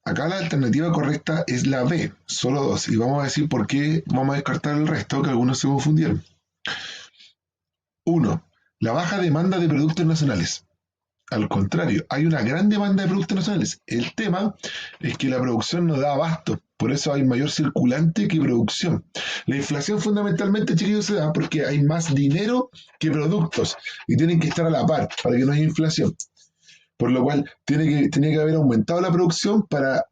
acá la alternativa correcta es la B, solo dos, y vamos a decir por qué vamos a descartar el resto, que algunos se confundieron. 1. La baja demanda de productos nacionales. Al contrario, hay una gran demanda de productos nacionales. El tema es que la producción no da abasto, por eso hay mayor circulante que producción. La inflación fundamentalmente, chiquillos, se da porque hay más dinero que productos y tienen que estar a la par para que no haya inflación. Por lo cual tiene que haber aumentado la producción para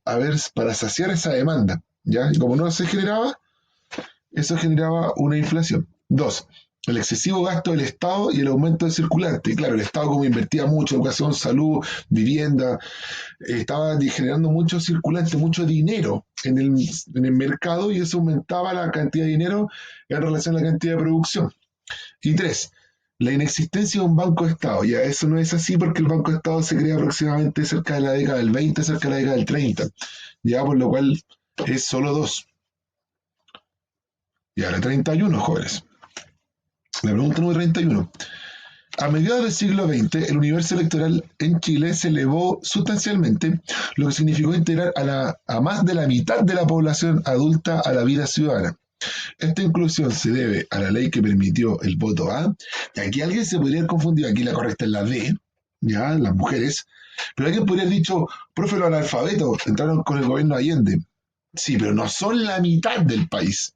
saciar esa demanda. ¿Ya? Y como no se generaba, eso generaba una inflación. 2. El excesivo gasto del Estado y el aumento del circulante. Claro, el Estado como invertía mucho en educación, salud, vivienda, estaba generando mucho circulante, mucho dinero en el mercado y eso aumentaba la cantidad de dinero en relación a la cantidad de producción. Y 3. La inexistencia de un Banco de Estado. Ya, eso no es así porque el Banco de Estado se crea aproximadamente cerca de la década del 20, cerca de la década del 30. Ya, por lo cual es solo 2. Y ahora 31, jóvenes. La pregunta número 31. A mediados del siglo XX, el universo electoral en Chile se elevó sustancialmente, lo que significó integrar a más de la mitad de la población adulta a la vida ciudadana. Esta inclusión se debe a la ley que permitió el voto A, y aquí alguien se podría haber confundido, aquí la correcta es la D, ya, las mujeres, pero alguien podría haber dicho, profe, los analfabetos entraron con el gobierno de Allende. Sí, pero no son la mitad del país.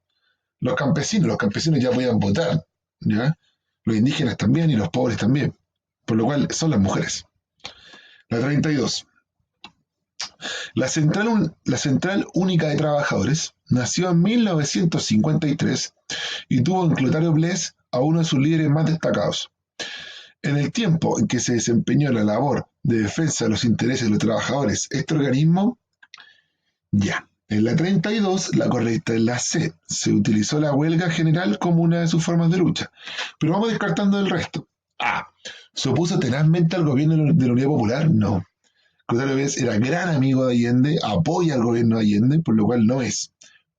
Los campesinos ya podían votar, ¿ya? Los indígenas también y los pobres también. Por lo cual son las mujeres. La 32. La Central Única de Trabajadores nació en 1953 y tuvo en Clotario Blest a uno de sus líderes más destacados. En el tiempo en que se desempeñó la labor de defensa de los intereses de los trabajadores, este organismo, ya. En la 32, la correcta es la C. Se utilizó la huelga general como una de sus formas de lucha. Pero vamos descartando el resto. A. ¿Se opuso tenazmente al gobierno de la Unidad Popular? No. Clotario Blest era gran amigo de Allende, apoya al gobierno de Allende, por lo cual no es.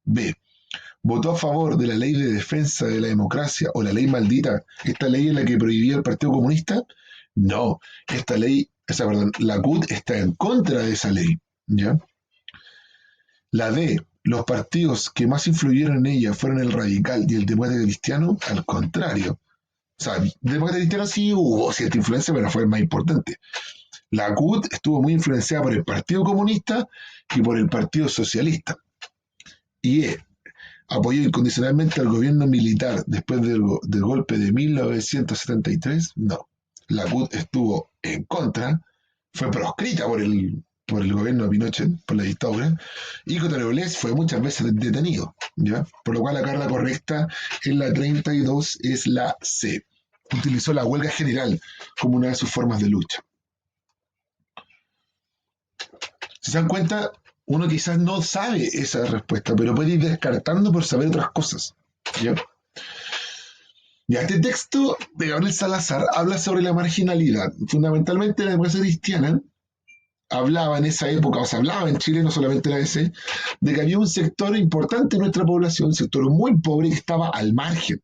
B. ¿Votó a favor de la ley de defensa de la democracia o la ley maldita, esta ley en la que prohibía el Partido Comunista? No. Esta ley, la CUT está en contra de esa ley. ¿Ya? La D, los partidos que más influyeron en ella fueron el radical y el demócrata cristiano, al contrario. O sea, el demócrata cristiano sí hubo cierta influencia, pero fue el más importante. La CUT estuvo muy influenciada por el Partido Comunista y por el Partido Socialista. Y E, apoyó incondicionalmente al gobierno militar después del golpe de 1973. No, la CUT estuvo en contra, fue proscrita por el gobierno de Pinochet, por la dictadura, y Clotario Blest fue muchas veces detenido, ¿ya? Por lo cual acá la correcta en la 32 es la C. Utilizó la huelga general como una de sus formas de lucha. Si se dan cuenta, uno quizás no sabe esa respuesta, pero puede ir descartando por saber otras cosas, ¿ya? Ya, este texto de Gabriel Salazar habla sobre la marginalidad. Fundamentalmente la democracia cristiana hablaba en esa época, o sea, hablaba en Chile, no solamente la ABC, de que había un sector importante de nuestra población, un sector muy pobre que estaba al margen,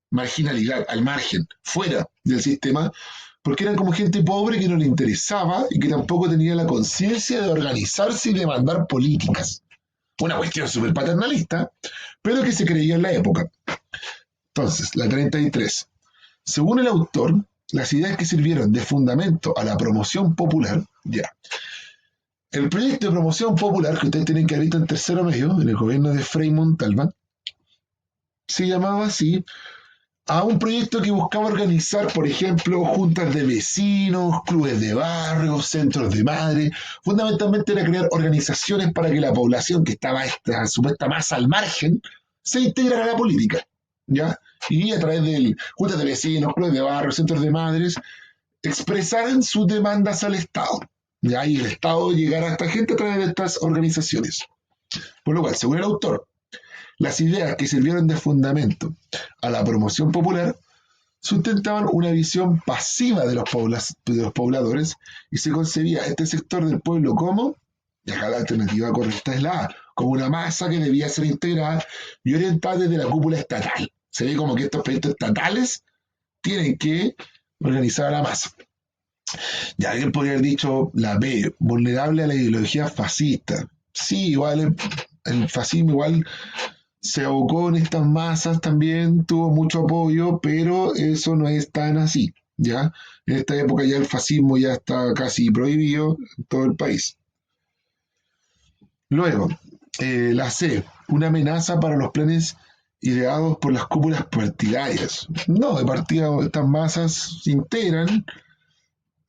marginalidad, al margen, fuera del sistema, porque eran como gente pobre que no le interesaba y que tampoco tenía la conciencia de organizarse y demandar políticas. Una cuestión súper paternalista, pero que se creía en la época. Entonces, la 33. Según el autor, las ideas que sirvieron de fundamento a la promoción popular, ya, El proyecto de promoción popular que ustedes tienen que haber visto en tercero medio, en el gobierno de Frei Montalva, se llamaba así a un proyecto que buscaba organizar, por ejemplo, juntas de vecinos, clubes de barrio, centros de madre. Fundamentalmente era crear organizaciones para que la población que estaba esta supuesta masa al margen se integrara a la política. ¿Ya? Y a través de juntas de vecinos, clubes de barrio, centros de madres, expresaran sus demandas al Estado. ¿Ya? Y el Estado llegara a esta gente a través de estas organizaciones. Por lo cual, según el autor, las ideas que sirvieron de fundamento a la promoción popular sustentaban una visión pasiva de los pobladores y se concebía este sector del pueblo como, y acá la alternativa correcta es la A, como una masa que debía ser integrada y orientada desde la cúpula estatal. Se ve como que estos proyectos estatales tienen que organizar a la masa. Ya alguien podría haber dicho la B, vulnerable a la ideología fascista. Sí, igual el fascismo igual se abocó en estas masas también, tuvo mucho apoyo, pero eso no es tan así, ¿ya? En esta época ya el fascismo ya está casi prohibido en todo el país. Luego, la C, una amenaza para los planes ideados por las cúpulas partidarias. No, de partida estas masas se integran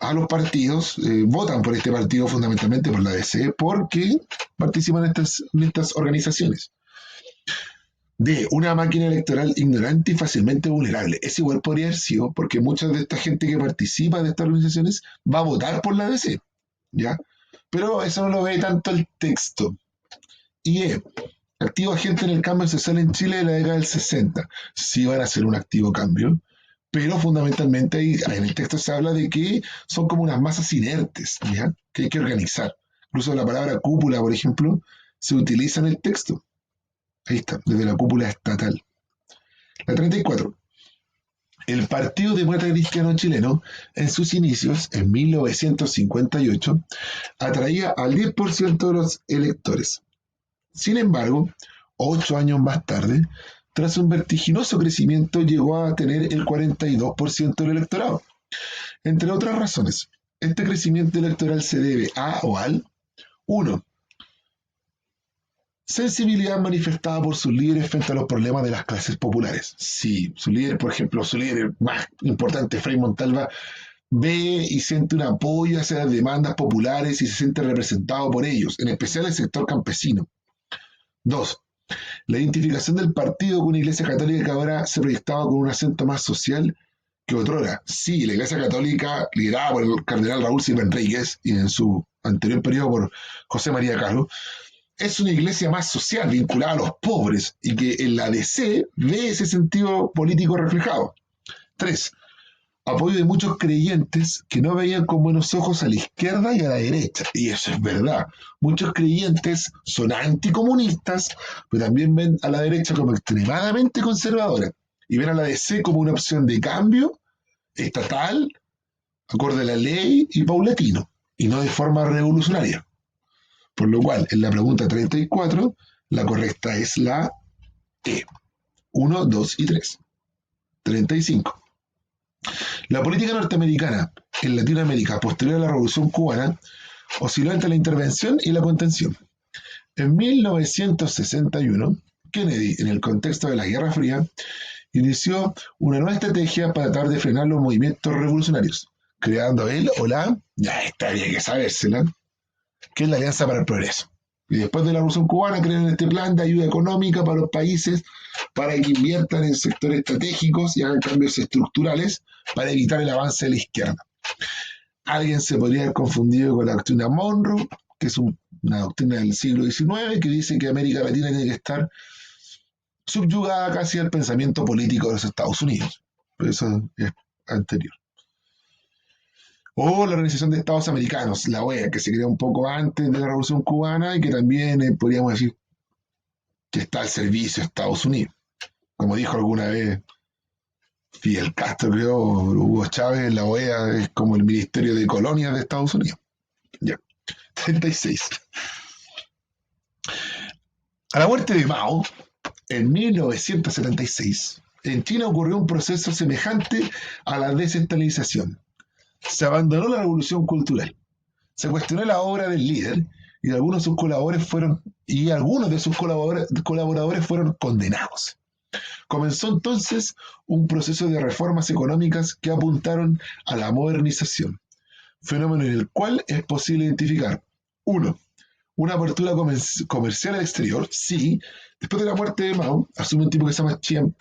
a los partidos, votan por este partido fundamentalmente por la DC, porque participan en estas organizaciones. De una máquina electoral ignorante y fácilmente vulnerable. Es igual podría haber sido, porque mucha de esta gente que participa de estas organizaciones va a votar por la DC, ¿ya? Pero eso no lo ve tanto el texto. Y activo agente en el cambio social en Chile de la década del 60. Sí van a ser un activo cambio, pero fundamentalmente ahí, en el texto se habla de que son como unas masas inertes, ¿ya? Que hay que organizar. Incluso la palabra cúpula, por ejemplo, se utiliza en el texto. Ahí está, desde la cúpula estatal. La 34. El Partido Demócrata Cristiano Chileno, en sus inicios, en 1958, atraía al 10% de los electores. Sin embargo, 8 años más tarde, tras un vertiginoso crecimiento, llegó a tener el 42% del electorado. Entre otras razones, este crecimiento electoral se debe a o al 1. Sensibilidad manifestada por sus líderes frente a los problemas de las clases populares. Si su líder, por ejemplo, su líder más importante, Frei Montalva, ve y siente un apoyo hacia las demandas populares y se siente representado por ellos, en especial el sector campesino. 2. La identificación del partido con una iglesia católica que ahora se proyectaba con un acento más social que otrora. Sí, la iglesia católica, liderada por el cardenal Raúl Silva Enríquez y en su anterior periodo por José María Caro, es una iglesia más social, vinculada a los pobres, y que en la DC ve ese sentido político reflejado. 3. Apoyo de muchos creyentes que no veían con buenos ojos a la izquierda y a la derecha. Y eso es verdad. Muchos creyentes son anticomunistas, pero también ven a la derecha como extremadamente conservadora. Y ven a la DC como una opción de cambio estatal, acorde a la ley y paulatino, y no de forma revolucionaria. Por lo cual, en la pregunta 34, la correcta es la E. 1, 2 y 3. 35. La política norteamericana en Latinoamérica posterior a la Revolución Cubana osciló entre la intervención y la contención. En 1961, Kennedy, en el contexto de la Guerra Fría, inició una nueva estrategia para tratar de frenar los movimientos revolucionarios, creando él o la, ya está bien que sabérsela, que es la Alianza para el Progreso. Y después de la Revolución Cubana crean este plan de ayuda económica para los países para que inviertan en sectores estratégicos y hagan cambios estructurales para evitar el avance de la izquierda. Alguien se podría haber confundido con la doctrina Monroe, que es una doctrina del siglo XIX que dice que América Latina tiene que estar subyugada casi al pensamiento político de los Estados Unidos. Pero eso es anterior. O la Organización de Estados Americanos, la OEA, que se creó un poco antes de la Revolución Cubana y que también podríamos decir que está al servicio de Estados Unidos. Como dijo alguna vez Fidel Castro, creo, Hugo Chávez, la OEA es como el Ministerio de Colonias de Estados Unidos. Ya. 36. A la muerte de Mao, en 1976, en China ocurrió un proceso semejante a la desestalización. Se abandonó la revolución cultural. Se cuestionó la obra del líder y algunos de sus colaboradores fueron condenados. Comenzó entonces un proceso de reformas económicas que apuntaron a la modernización, fenómeno en el cual es posible identificar: uno, una apertura comercial al exterior, sí. Después de la muerte de Mao, asume un tipo que se llama Chiang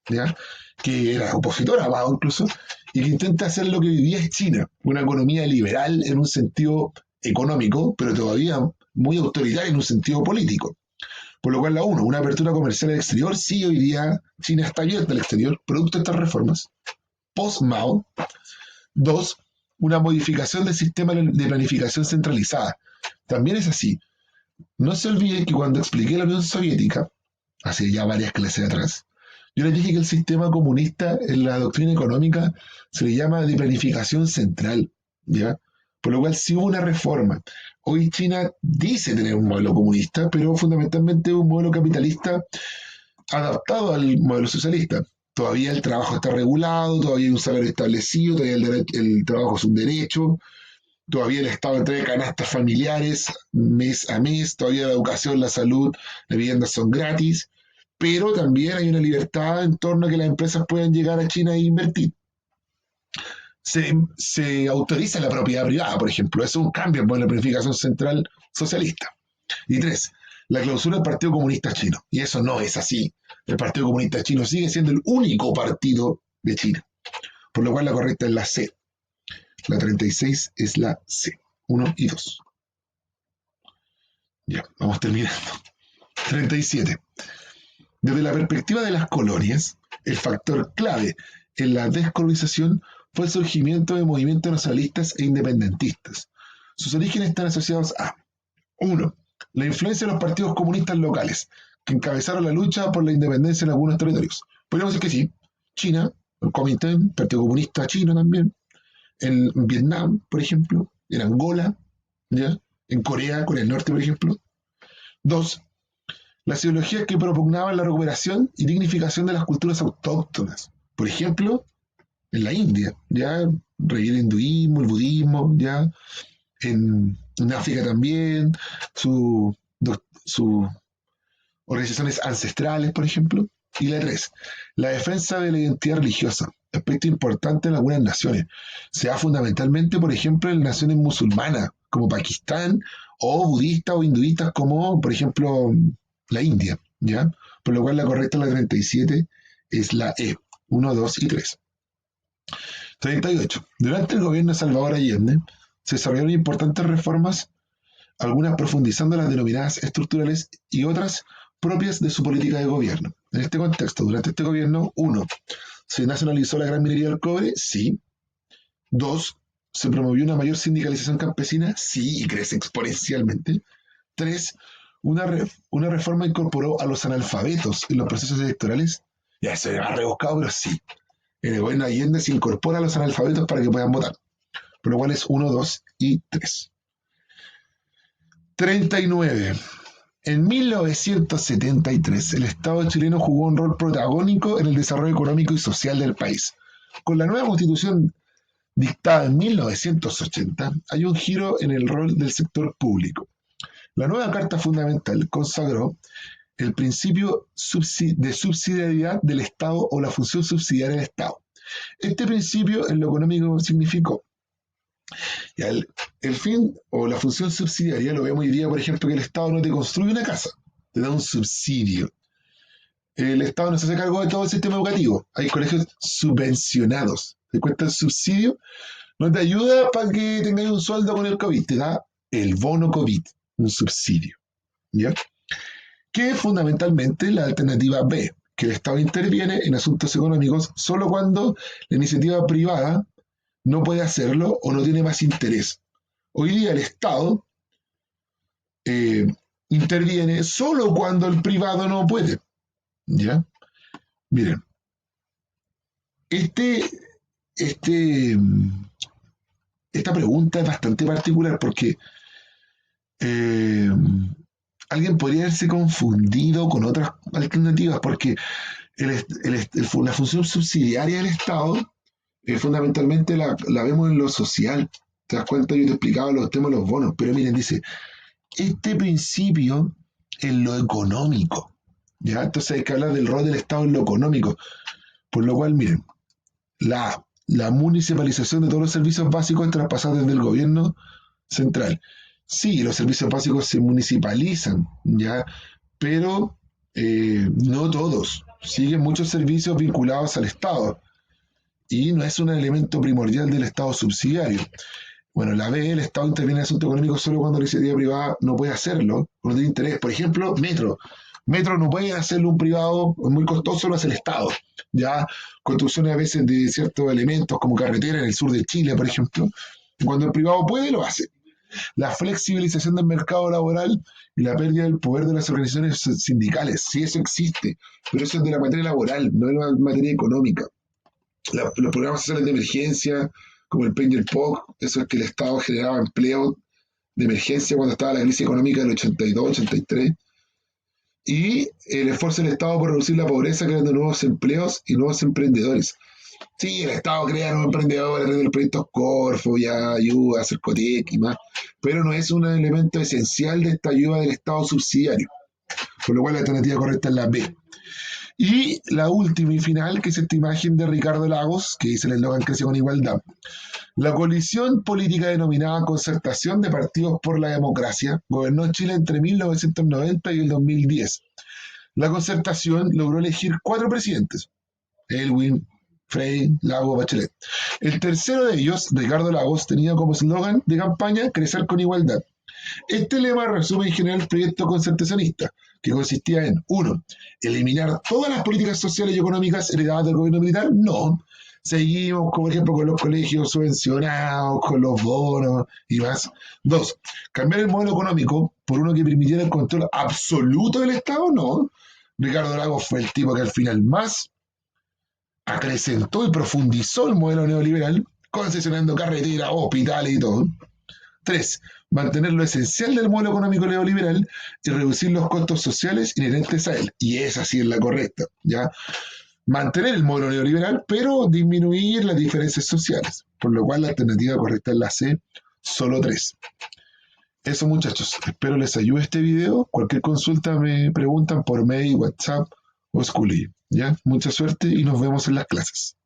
¿ya? Que era opositor a Mao incluso, y que intenta hacer lo que hoy día es China, una economía liberal en un sentido económico, pero todavía muy autoritaria en un sentido político. Por lo cual, una apertura comercial al exterior, sí, hoy día China está abierta al exterior, producto de estas reformas, post-Mao. Dos, una modificación del sistema de planificación centralizada. También es así. No se olvide que cuando expliqué la Unión Soviética, hace ya varias clases atrás, yo les dije que el sistema comunista en la doctrina económica se le llama de planificación central, ¿ya? Por lo cual sí hubo una reforma. Hoy China dice tener un modelo comunista, pero fundamentalmente un modelo capitalista adaptado al modelo socialista. Todavía el trabajo está regulado, todavía hay un salario establecido, todavía el trabajo es un derecho, todavía el Estado entrega canastas familiares mes a mes, todavía la educación, la salud, la vivienda son gratis, pero también hay una libertad en torno a que las empresas puedan llegar a China e invertir. Se autoriza la propiedad privada, por ejemplo. Eso es un cambio en la planificación central socialista. Y tres, la clausura del Partido Comunista Chino. Y eso no es así. El Partido Comunista Chino sigue siendo el único partido de China. Por lo cual la correcta es la C. La 36 es la C. 1 y 2. Ya, vamos terminando. 37. Desde la perspectiva de las colonias, el factor clave en la descolonización fue el surgimiento de movimientos nacionalistas e independentistas. Sus orígenes están asociados a: 1. La influencia de los partidos comunistas locales, que encabezaron la lucha por la independencia en algunos territorios. Podríamos decir que sí. China, el Kuomintang, Partido Comunista Chino también. En Vietnam, por ejemplo. En Angola, ¿ya? En Corea del Norte, por ejemplo. 2. Las ideologías que propugnaban la recuperación y dignificación de las culturas autóctonas. Por ejemplo, en la India, ya revivir el hinduismo, el budismo, ya en África también, sus organizaciones ancestrales, por ejemplo. Y la 3, la defensa de la identidad religiosa, aspecto importante en algunas naciones. Se da fundamentalmente, por ejemplo, en naciones musulmanas, como Pakistán, o budistas o hinduistas, como, por ejemplo, la India, ¿ya? Por lo cual la correcta, la 37, es la E, 1, 2 y 3. 38. Durante el gobierno de Salvador Allende se desarrollaron importantes reformas, algunas profundizando las denominadas estructurales y otras propias de su política de gobierno. En este contexto, durante este gobierno, 1. ¿Se nacionalizó la gran minería del cobre? Sí. 2. ¿Se promovió una mayor sindicalización campesina? Sí, y crece exponencialmente. 3. Una reforma incorporó a los analfabetos en los procesos electorales. Ya se ha rebuscado, pero sí. En el gobierno de Allende se incorpora a los analfabetos para que puedan votar. Por lo cual es 1, 2 y 3. 39. En 1973, el Estado chileno jugó un rol protagónico en el desarrollo económico y social del país. Con la nueva constitución dictada en 1980, hay un giro en el rol del sector público. La nueva Carta Fundamental consagró el principio de subsidiariedad del Estado o la función subsidiaria del Estado. Este principio en lo económico significó el fin o la función subsidiaria. Lo vemos hoy día, por ejemplo, que el Estado no te construye una casa, te da un subsidio. El Estado no se hace cargo de todo el sistema educativo. Hay colegios subvencionados. Te cuesta el subsidio, no te ayuda para que tengas un sueldo con el COVID, te da el bono COVID, un subsidio. ¿Ya? Que es fundamentalmente la alternativa B, que el Estado interviene en asuntos económicos solo cuando la iniciativa privada no puede hacerlo o no tiene más interés. Hoy día el Estado interviene solo cuando el privado no puede. ¿Ya? Miren, este, esta pregunta es bastante particular porque eh, alguien podría haberse confundido con otras alternativas, porque la función subsidiaria del Estado fundamentalmente la vemos en lo social. ¿Te das cuenta? Yo te explicaba los temas de los bonos, pero miren, dice, este principio en lo económico, ¿ya? Entonces hay que hablar del rol del Estado en lo económico, por lo cual, miren, la municipalización de todos los servicios básicos es traspasada desde el gobierno central. Sí, los servicios básicos se municipalizan, ¿ya? Pero no todos. Siguen muchos servicios vinculados al Estado y no es un elemento primordial del Estado subsidiario. Bueno, la B, el Estado interviene en el asunto económico solo cuando la iniciativa privada no puede hacerlo, no tiene interés. Por ejemplo, Metro. Metro no puede hacerlo un privado, es muy costoso, lo hace el Estado. Ya, construcciones a veces de ciertos elementos como carretera en el sur de Chile, por ejemplo. Y cuando el privado puede, lo hace. La flexibilización del mercado laboral y la pérdida del poder de las organizaciones sindicales. Sí, eso existe, pero eso es de la materia laboral, no de la materia económica. Los programas sociales de emergencia, como el PEN y el POC, eso es que el Estado generaba empleo de emergencia cuando estaba la crisis económica del 82, 83, y el esfuerzo del Estado por reducir la pobreza creando nuevos empleos y nuevos emprendedores. Sí, el Estado crea nuevos emprendedores, desde el proyecto Corfo, ya ayuda, Cercotec y más, pero no es un elemento esencial de esta ayuda del Estado subsidiario, por lo cual la alternativa correcta es la B. Y la última y final, que es esta imagen de Ricardo Lagos, que dice el eslogan Crece con Igualdad. La coalición política denominada Concertación de Partidos por la Democracia gobernó Chile entre 1990 y el 2010. La concertación logró elegir 4 presidentes: Elwin, Frei, Lagos, Bachelet. El tercero de ellos, Ricardo Lagos, tenía como eslogan de campaña Crecer con Igualdad. Este lema resume en general el proyecto concertacionista, que consistía en: 1. Eliminar todas las políticas sociales y económicas heredadas del gobierno militar. No. Seguimos, por ejemplo, con los colegios subvencionados, con los bonos y más. 2. Cambiar el modelo económico por uno que permitiera el control absoluto del Estado. No. Ricardo Lagos fue el tipo que al final más acrecentó y profundizó el modelo neoliberal, concesionando carreteras, hospitales y todo. 3. Mantener lo esencial del modelo económico neoliberal y reducir los costos sociales inherentes a él. Y esa sí es la correcta, ¿ya? Mantener el modelo neoliberal, pero disminuir las diferencias sociales. Por lo cual la alternativa correcta es la C, solo 3. Eso, muchachos, espero les ayude este video. Cualquier consulta me preguntan por mail, WhatsApp o Schoolly, ¿ya? Mucha suerte y nos vemos en las clases.